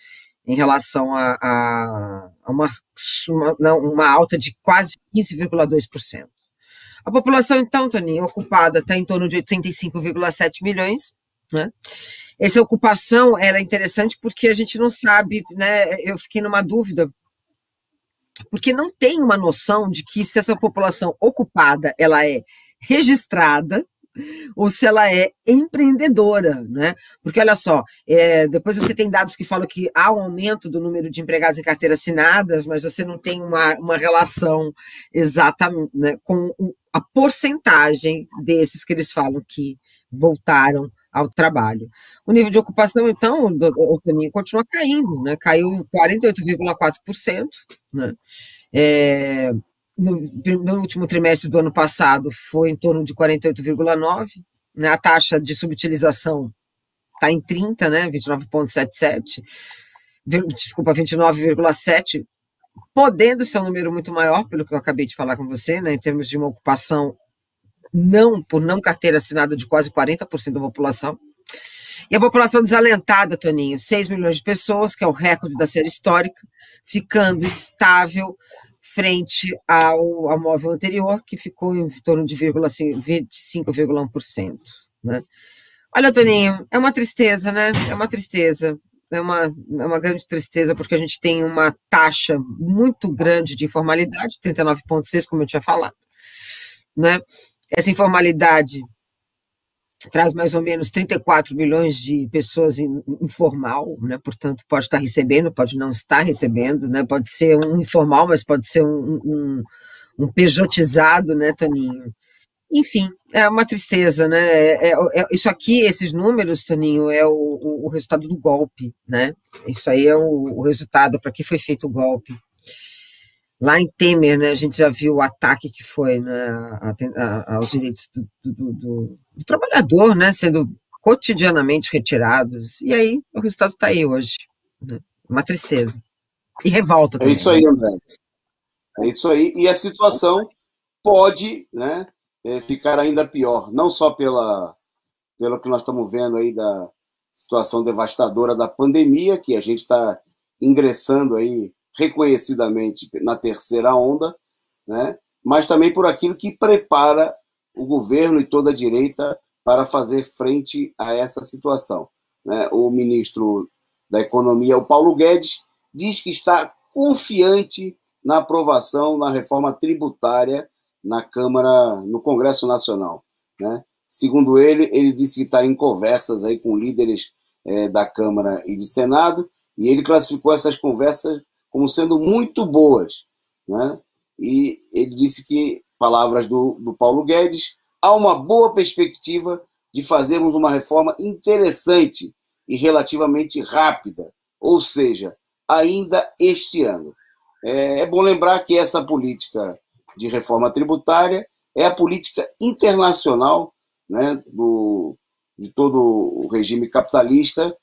em relação a uma alta de quase 15,2%. A população, então, Toninho, ocupada está em torno de 85,7 milhões, né? Essa ocupação era interessante porque a gente não sabe, né? Eu fiquei numa dúvida, porque não tem uma noção de que se essa população ocupada ela é registrada ou se ela é empreendedora, né? Porque, olha só, depois você tem dados que falam que há um aumento do número de empregados em carteira assinada, mas você não tem uma relação exata, né, com a porcentagem desses que eles falam que voltaram ao trabalho. O nível de ocupação, então, o Toninho, continua caindo, né? Caiu 48,4%, né? No último trimestre do ano passado foi em torno de 48,9%, né? A taxa de subutilização está em 30%, né? 29,77%, desculpa, 29,7%, podendo ser um número muito maior, pelo que eu acabei de falar com você, né? Em termos de uma ocupação por não carteira assinada de quase 40% da população. E a população desalentada, Toninho, 6 milhões de pessoas, que é o recorde da série histórica, ficando estável frente ao móvel anterior, que ficou em torno de 25,1%. Né? Olha, Toninho, é uma tristeza, né? É uma tristeza. É uma grande tristeza, porque a gente tem uma taxa muito grande de informalidade, 39,6%, como eu tinha falado. Né? Essa informalidade traz mais ou menos 34 milhões de pessoas informal, né? Portanto, pode estar recebendo, pode não estar recebendo, né? Pode ser um informal, mas pode ser um pejotizado, né, Toninho? Enfim, é uma tristeza, né? Isso aqui, esses números, Toninho, é o resultado do golpe, né? Isso aí é o resultado para que foi feito o golpe. Lá em Temer, né, a gente já viu o ataque que foi, né, aos direitos do trabalhador, né, sendo cotidianamente retirados. E aí o resultado está aí hoje, né? Uma tristeza. E revolta É também, isso né? aí, André. É isso aí. E a situação pode, né, ficar ainda pior, não só pelo que nós estamos vendo aí da situação devastadora da pandemia, que a gente está ingressando aí reconhecidamente na terceira onda, né? Mas também por aquilo que prepara o governo e toda a direita para fazer frente a essa situação, né? O ministro da Economia, o Paulo Guedes, diz que está confiante na aprovação na reforma tributária na Câmara, no Congresso Nacional, né? Segundo ele disse que está em conversas aí com líderes da Câmara e de Senado, e ele classificou essas conversas como sendo muito boas, né? E ele disse que, palavras do Paulo Guedes, há uma boa perspectiva de fazermos uma reforma interessante e relativamente rápida, ou seja, ainda este ano. É bom lembrar que essa política de reforma tributária é a política internacional, né, de todo o regime capitalista,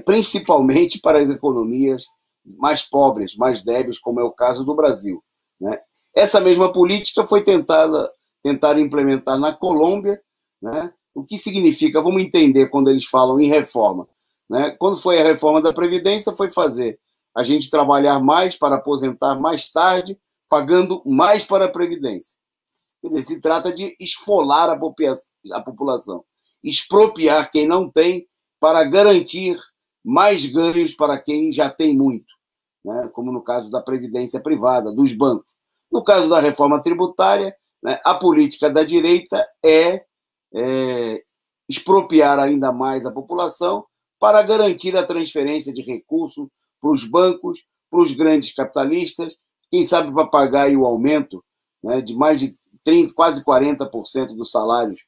principalmente para as economias mais pobres, mais débeis, como é o caso do Brasil, né? Essa mesma política foi tentar implementar na Colômbia, né? O que significa, vamos entender quando eles falam em reforma, né? Quando foi a reforma da Previdência, foi fazer a gente trabalhar mais para aposentar mais tarde, pagando mais para a Previdência. Quer dizer, se trata de esfolar a população, expropriar quem não tem para garantir mais ganhos para quem já tem muito, né? Como no caso da previdência privada, dos bancos. No caso da reforma tributária, né, a política da direita é expropriar ainda mais a população para garantir a transferência de recursos para os bancos, para os grandes capitalistas, quem sabe para pagar aí o aumento, né, de mais de 30, quase 40% dos salários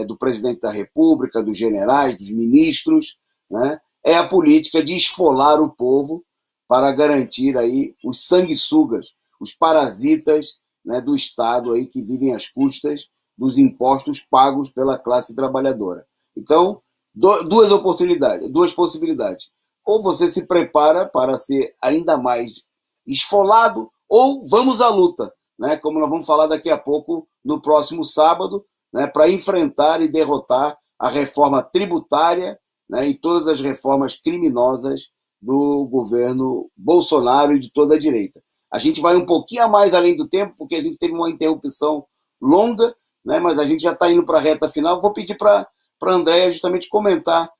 do presidente da República, dos generais, dos ministros, né? É a política de esfolar o povo para garantir aí os sanguessugas, os parasitas, né, do Estado aí que vivem às custas dos impostos pagos pela classe trabalhadora. Então, duas possibilidades. Ou você se prepara para ser ainda mais esfolado, ou vamos à luta, né? Como nós vamos falar daqui a pouco, no próximo sábado, né, para enfrentar e derrotar a reforma tributária, né, e todas as reformas criminosas do governo Bolsonaro e de toda a direita. A gente vai um pouquinho a mais além do tempo, porque a gente teve uma interrupção longa, né, mas a gente já está indo para a reta final. Vou pedir para a Andréia justamente comentar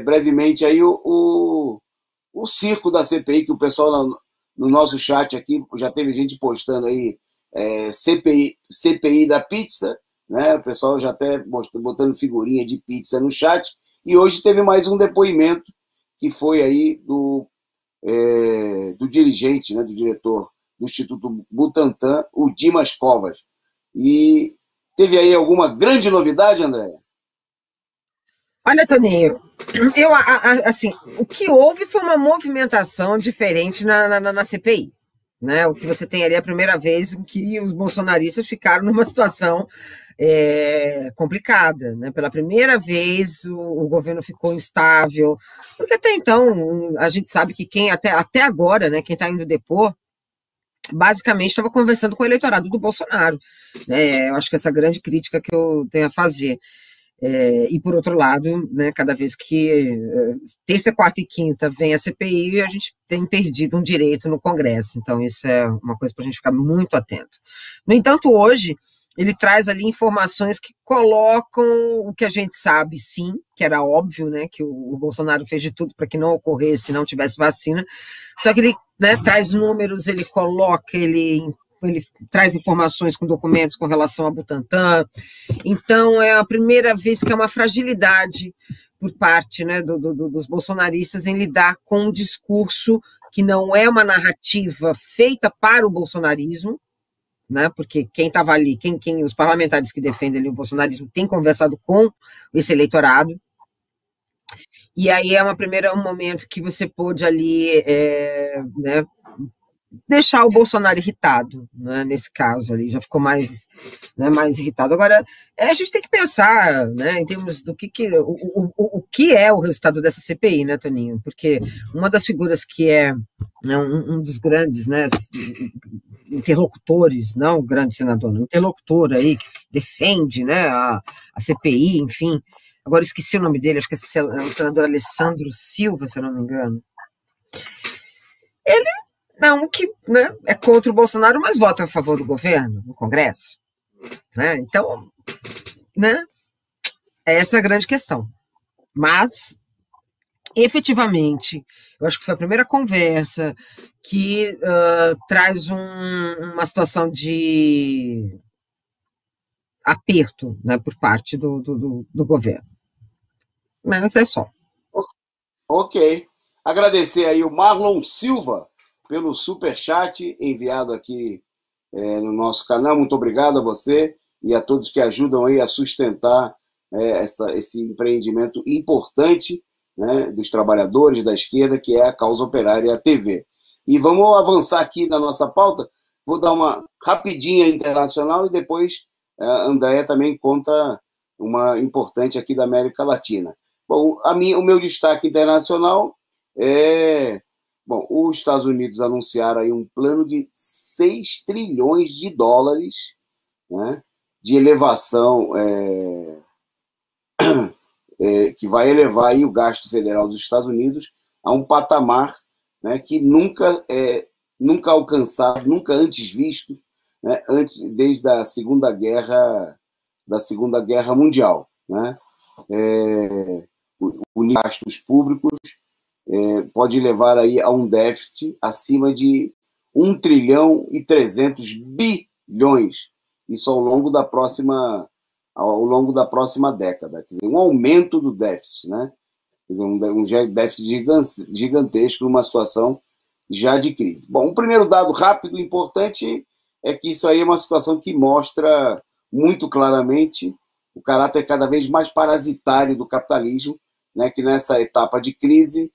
brevemente aí o circo da CPI, que o pessoal no nosso chat aqui já teve gente postando aí CPI da pizza, né? O pessoal já até botando figurinha de pizza no chat. E hoje teve mais um depoimento que foi aí do dirigente, né, do diretor do Instituto Butantan, o Dimas Covas. E teve aí alguma grande novidade, Andréia? Olha, Toninho, assim, o que houve foi uma movimentação diferente na CPI. Né? O que você tem ali é a primeira vez em que os bolsonaristas ficaram numa situação complicada. Né? Pela primeira vez o governo ficou instável, porque até então a gente sabe que quem até agora, né, quem está indo depor, basicamente estava conversando com o eleitorado do Bolsonaro. Né? Eu acho que essa grande crítica que eu tenho a fazer. E, por outro lado, né, cada vez que terça, quarta e quinta vem a CPI, a gente tem perdido um direito no Congresso. Então, isso é uma coisa para a gente ficar muito atento. No entanto, hoje, ele traz ali informações que colocam o que a gente sabe, sim, que era óbvio, né, que o Bolsonaro fez de tudo para que não ocorresse se não tivesse vacina. Só que ele, né, traz números, ele coloca, ele traz informações com documentos com relação a Butantan. Então, é a primeira vez que é uma fragilidade por parte, né, dos bolsonaristas em lidar com um discurso que não é uma narrativa feita para o bolsonarismo, né? Porque quem estava ali, os parlamentares que defendem ali o bolsonarismo têm conversado com esse eleitorado. E aí é um momento que você pôde ali, né, deixar o Bolsonaro irritado, né, nesse caso ali, já ficou mais, né, mais irritado. Agora, a gente tem que pensar, né, em termos do o que é o resultado dessa CPI, né, Toninho? Porque uma das figuras que é, né, um dos grandes, né, interlocutores, não o grande senador, um interlocutor aí que defende, né, a CPI, enfim. Agora esqueci o nome dele, acho que é o senador Alessandro Silva, se eu não me engano. Ele não que, né, é contra o Bolsonaro, mas vota a favor do governo no Congresso, né? Então, né, é essa a grande questão. Mas, efetivamente, eu acho que foi a primeira conversa que traz uma situação de aperto, né, por parte do governo. Mas é só. Ok. Agradecer aí o Marlon Silva pelo superchat enviado aqui no nosso canal. Muito obrigado a você e a todos que ajudam aí a sustentar esse empreendimento importante, né, dos trabalhadores da esquerda, que é a Causa Operária TV. E vamos avançar aqui na nossa pauta. Vou dar uma rapidinha internacional e depois a Andréia também conta uma importante aqui da América Latina. Bom, o meu destaque internacional é... Bom, os Estados Unidos anunciaram aí um plano de 6 trilhões de dólares, né, de elevação, que vai elevar aí o gasto federal dos Estados Unidos a um patamar, né, que nunca alcançado, nunca antes visto, né, desde a Segunda Guerra Mundial, né? Os gastos públicos pode levar aí a um déficit acima de 1 trilhão e 300 bilhões, isso ao longo da próxima década, quer dizer, um aumento do déficit, né? Quer dizer, um déficit gigantesco numa situação já de crise. Bom, o primeiro dado rápido e importante é que isso aí é uma situação que mostra muito claramente o caráter cada vez mais parasitário do capitalismo, né, que nessa etapa de crise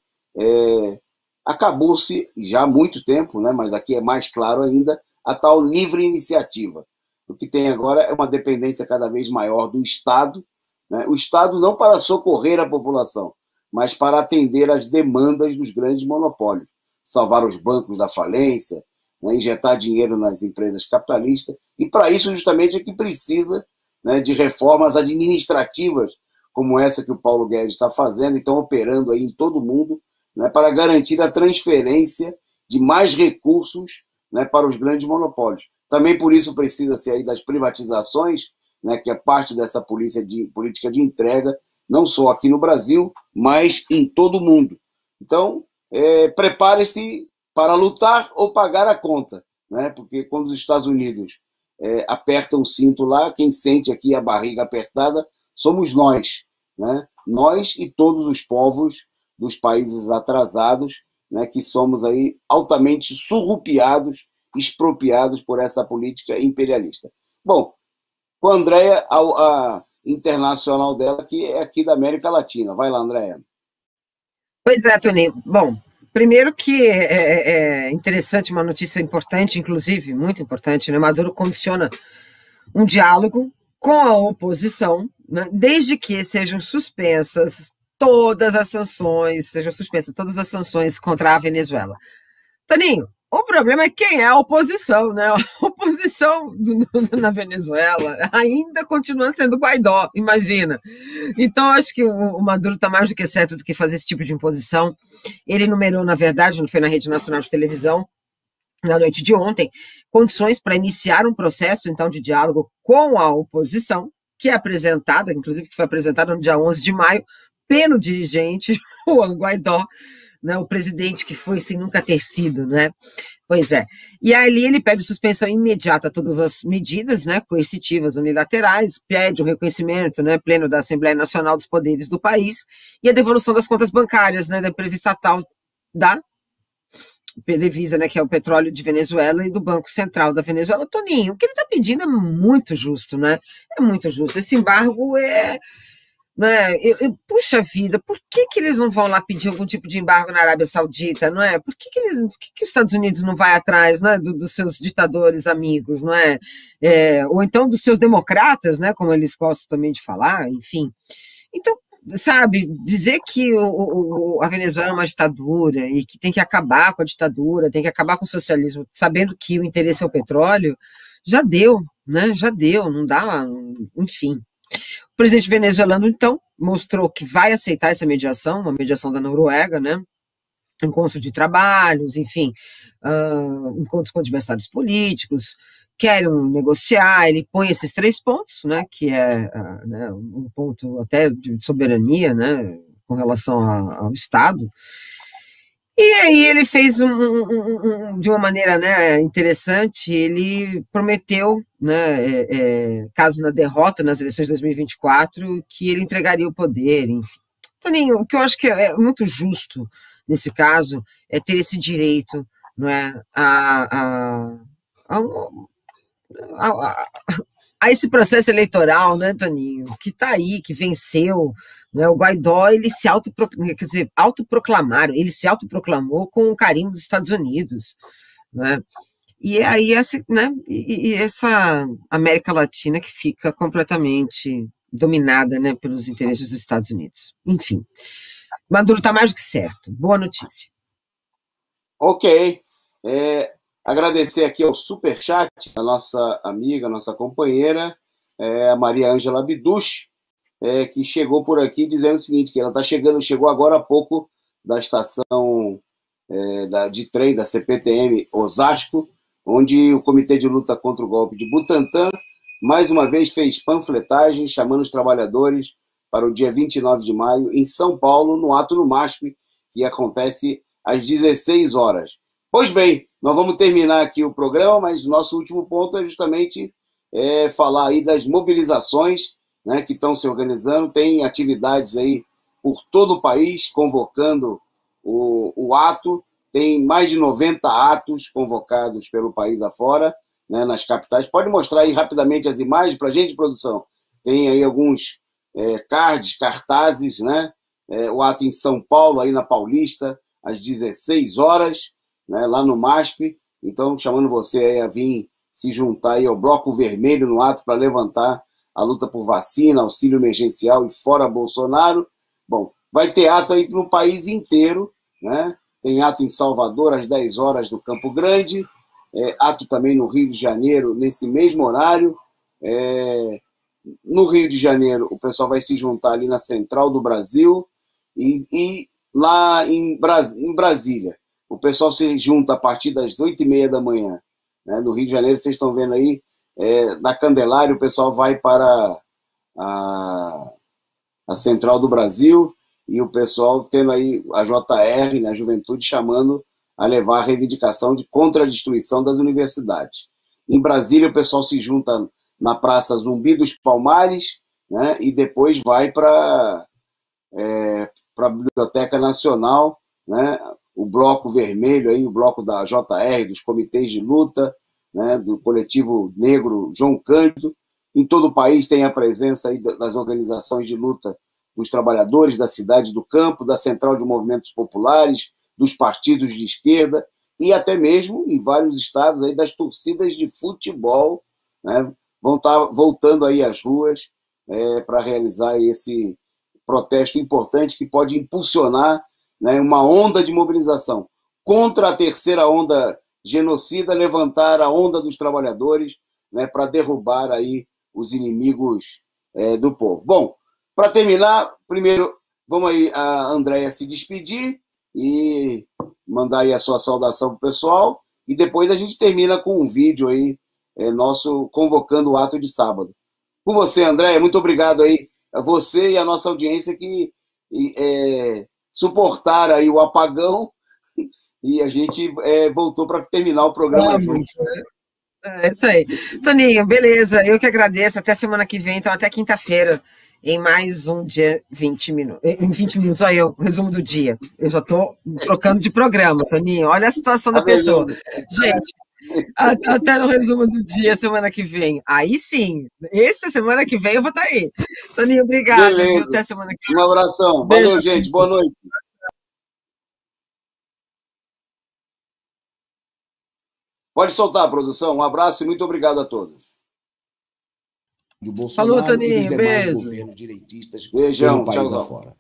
acabou-se já há muito tempo, né, mas aqui é mais claro ainda, a tal livre iniciativa. O que tem agora é uma dependência cada vez maior do Estado, né, o Estado não para socorrer a população, mas para atender às demandas dos grandes monopólios, salvar os bancos da falência, né, injetar dinheiro nas empresas capitalistas, e para isso justamente é que precisa, né, de reformas administrativas, como essa que o Paulo Guedes está fazendo, e estão operando aí em todo o mundo, né, para garantir a transferência de mais recursos, né, para os grandes monopólios. Também por isso precisa-se aí das privatizações, né, que é parte dessa política de entrega, não só aqui no Brasil, mas em todo o mundo. Então, prepare-se para lutar ou pagar a conta, né, porque quando os Estados Unidos apertam o cinto lá, quem sente aqui a barriga apertada somos nós, né? Nós e todos os povos dos países atrasados, né, que somos aí altamente surrupiados, expropriados por essa política imperialista. Bom, com a Andréia, a internacional dela, que é aqui da América Latina. Vai lá, Andréia. Pois é, Tony. Bom, primeiro que é interessante, uma notícia importante, inclusive, muito importante, né? Maduro condiciona um diálogo com a oposição, né, desde que sejam suspensas todas as sanções contra a Venezuela. Toninho, o problema é quem é a oposição, né? A oposição na Venezuela ainda continua sendo Guaidó, imagina. Então, acho que o Maduro está mais do que certo do que fazer esse tipo de imposição. Ele enumerou, na verdade, não foi na Rede Nacional de Televisão, na noite de ontem, condições para iniciar um processo, então, de diálogo com a oposição, que é apresentada, inclusive que foi apresentada no dia 11 de maio, pelo dirigente Juan Guaidó, né, o presidente que foi sem nunca ter sido, né? Pois é. E ali ele pede suspensão imediata a todas as medidas, né, coercitivas unilaterais, pede o reconhecimento, né, pleno da Assembleia Nacional dos Poderes do país e a devolução das contas bancárias, né, da empresa estatal da PDVSA, né, que é o petróleo de Venezuela, e do Banco Central da Venezuela. Toninho, o que ele está pedindo é muito justo, né? É muito justo. Esse embargo é, né? Puxa vida, por que que eles não vão lá pedir algum tipo de embargo na Arábia Saudita, não é? Por que que os Estados Unidos não vai atrás, né, dos seus ditadores amigos, não é? Ou então dos seus democratas, né, como eles gostam também de falar, enfim. Então, sabe, dizer que a Venezuela é uma ditadura e que tem que acabar com a ditadura, tem que acabar com o socialismo, sabendo que o interesse é o petróleo, já deu, né? Já deu, não dá, enfim. O presidente venezuelano, então, mostrou que vai aceitar essa mediação, uma mediação da Noruega, né? Encontros de trabalhos, enfim, encontros com adversários políticos, querem negociar, ele põe esses 3 pontos, né, que é né, um ponto até de soberania, né, com relação ao Estado, e aí ele fez de uma maneira, né, interessante, ele prometeu, né, caso na derrota nas eleições de 2024, que ele entregaria o poder, enfim. Toninho, o que eu acho que é muito justo nesse caso é ter esse direito, não é, a, a, a esse processo eleitoral, né, Toninho, que está aí, que venceu, né, o Guaidó, ele se quer dizer, autoproclamaram, ele se autoproclamou com o carimbo dos Estados Unidos, né, e aí né, e essa América Latina que fica completamente dominada, né, pelos interesses dos Estados Unidos. Enfim, Maduro está mais do que certo. Boa notícia. Ok. Agradecer aqui ao superchat a nossa amiga, nossa companheira, a Maria Ângela Biduch, que chegou por aqui dizendo o seguinte, que ela chegou agora há pouco da estação de trem da CPTM Osasco, onde o Comitê de Luta contra o Golpe de Butantã, mais uma vez, fez panfletagem chamando os trabalhadores para o dia 29 de maio, em São Paulo, no ato no MASP, que acontece às 16 horas. Pois bem, nós vamos terminar aqui o programa, mas nosso último ponto é justamente falar aí das mobilizações, né, que estão se organizando. Tem atividades aí por todo o país convocando o ato. Tem mais de 90 atos convocados pelo país afora, né, nas capitais. Pode mostrar aí rapidamente as imagens para a gente, produção? Tem aí alguns cartazes, né? O ato em São Paulo, aí na Paulista, às 16 horas, né, lá no MASP. Então, chamando você aí a vir se juntar aí ao Bloco Vermelho no ato para levantar a luta por vacina, auxílio emergencial e fora Bolsonaro. Bom, vai ter ato aí no país inteiro, né? Tem ato em Salvador às 10 horas no Campo Grande, ato também no Rio de Janeiro nesse mesmo horário. No Rio de Janeiro, o pessoal vai se juntar ali na Central do Brasil e lá em Brasília, o pessoal se junta a partir das 8h30 da manhã. Né? No Rio de Janeiro, vocês estão vendo aí, na Candelária, o pessoal vai para a Central do Brasil e o pessoal tendo aí a JR, né, a Juventude, chamando a levar a reivindicação contra a destruição das universidades. Em Brasília, o pessoal se junta na Praça Zumbi dos Palmares, né, e depois vai para a Biblioteca Nacional, né, o Bloco Vermelho, aí, o bloco da JR, dos comitês de luta, né, do coletivo negro João Cândido. Em todo o país tem a presença aí das organizações de luta dos trabalhadores da cidade do campo, da Central de Movimentos Populares, dos partidos de esquerda e até mesmo, em vários estados, aí, das torcidas de futebol, né, vão estar voltando aí às ruas para realizar esse protesto importante que pode impulsionar, né, uma onda de mobilização contra a terceira onda genocida, levantar a onda dos trabalhadores, né, para derrubar aí os inimigos do povo. Bom, para terminar, primeiro vamos aí a Andréia se despedir e mandar aí a sua saudação para o pessoal, e depois a gente termina com um vídeo aí nosso convocando o ato de sábado. Com você, Andréia, muito obrigado aí a você e a nossa audiência que suportaram aí o apagão e a gente voltou para terminar o programa junto. Né? É isso aí. Toninho, beleza. Eu que agradeço. Até semana que vem, então até quinta-feira, em mais um dia 20 minutos. Em 20 minutos, olha eu, resumo do dia. Eu já estou trocando de programa, Toninho. Olha a situação da Tá pessoa. beleza. Gente, até no resumo do dia, semana que vem. Aí sim, essa semana que vem eu vou estar aí. Toninho, obrigado, viu? Beleza. Até semana que Um abração. vem. Beijo. Valeu, gente. Boa noite. Pode soltar, produção. Um abraço e muito obrigado a todos. De Falou, Bolsonaro e dos Toninho. demais Beijo. governos direitistas Beijão. pelo país Tchau. afora.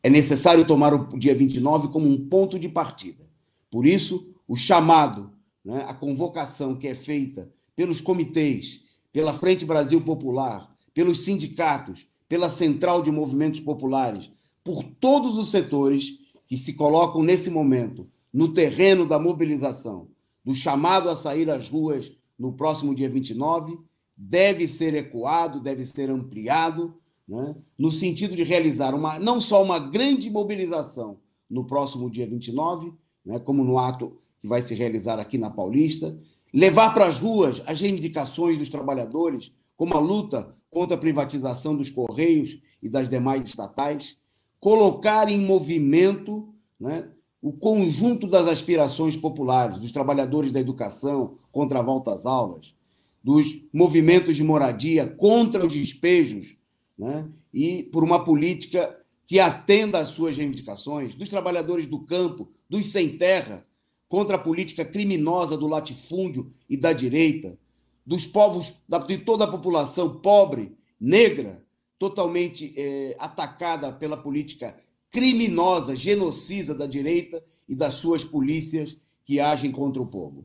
É necessário tomar o dia 29 como um ponto de partida. Por isso, o chamado, né, a convocação que é feita pelos comitês, pela Frente Brasil Popular, pelos sindicatos, pela Central de Movimentos Populares, por todos os setores que se colocam nesse momento no terreno da mobilização, do chamado a sair às ruas no próximo dia 29, deve ser ecoado, deve ser ampliado, né, no sentido de realizar não só uma grande mobilização no próximo dia 29, né, como no ato que vai se realizar aqui na Paulista, levar para as ruas as reivindicações dos trabalhadores, como a luta contra a privatização dos Correios e das demais estatais, colocar em movimento, né, o conjunto das aspirações populares, dos trabalhadores da educação contra a volta às aulas, dos movimentos de moradia contra os despejos, né, e por uma política que atenda às suas reivindicações, dos trabalhadores do campo, dos sem terra, contra a política criminosa do latifúndio e da direita, dos povos, de toda a população pobre, negra, totalmente atacada pela política criminosa, genocida da direita e das suas polícias que agem contra o povo.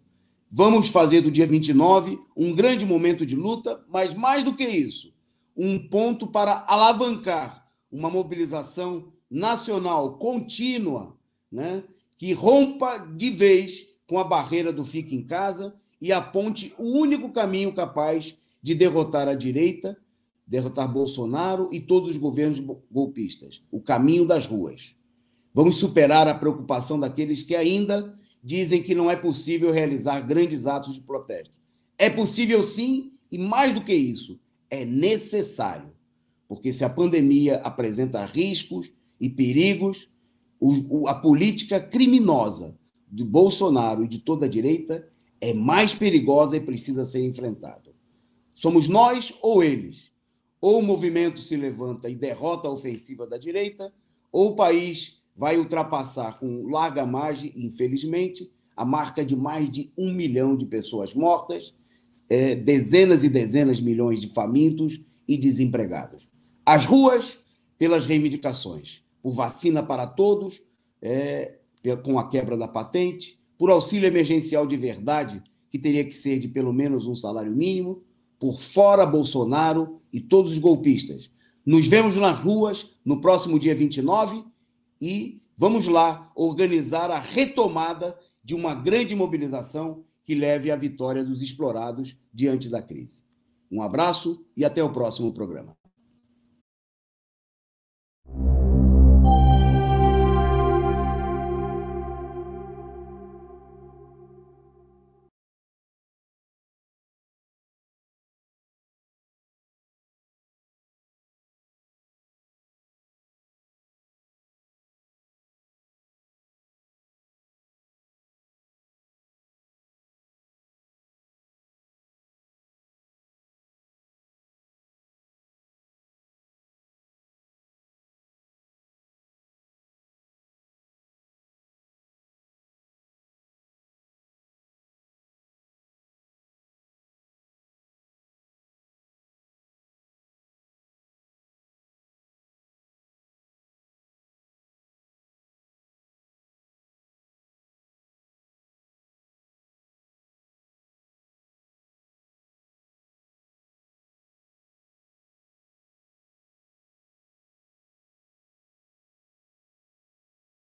Vamos fazer do dia 29 um grande momento de luta, mas mais do que isso, um ponto para alavancar uma mobilização nacional contínua, né, que rompa de vez com a barreira do fique em casa e aponte o único caminho capaz de derrotar a direita, derrotar Bolsonaro e todos os governos golpistas, o caminho das ruas. Vamos superar a preocupação daqueles que ainda dizem que não é possível realizar grandes atos de protesto. É possível sim, e mais do que isso, é necessário. Porque se a pandemia apresenta riscos e perigos, a política criminosa de Bolsonaro e de toda a direita é mais perigosa e precisa ser enfrentada. Somos nós ou eles. Ou o movimento se levanta e derrota a ofensiva da direita, ou o país vai ultrapassar com larga margem, infelizmente, a marca de mais de 1 milhão de pessoas mortas, dezenas e dezenas de milhões de famintos e desempregados. As ruas, pelas reivindicações, por vacina para todos, com a quebra da patente, por auxílio emergencial de verdade, que teria que ser de pelo menos um salário mínimo, por fora Bolsonaro e todos os golpistas. Nos vemos nas ruas no próximo dia 29 e vamos lá organizar a retomada de uma grande mobilização que leve à vitória dos explorados diante da crise. Um abraço e até o próximo programa.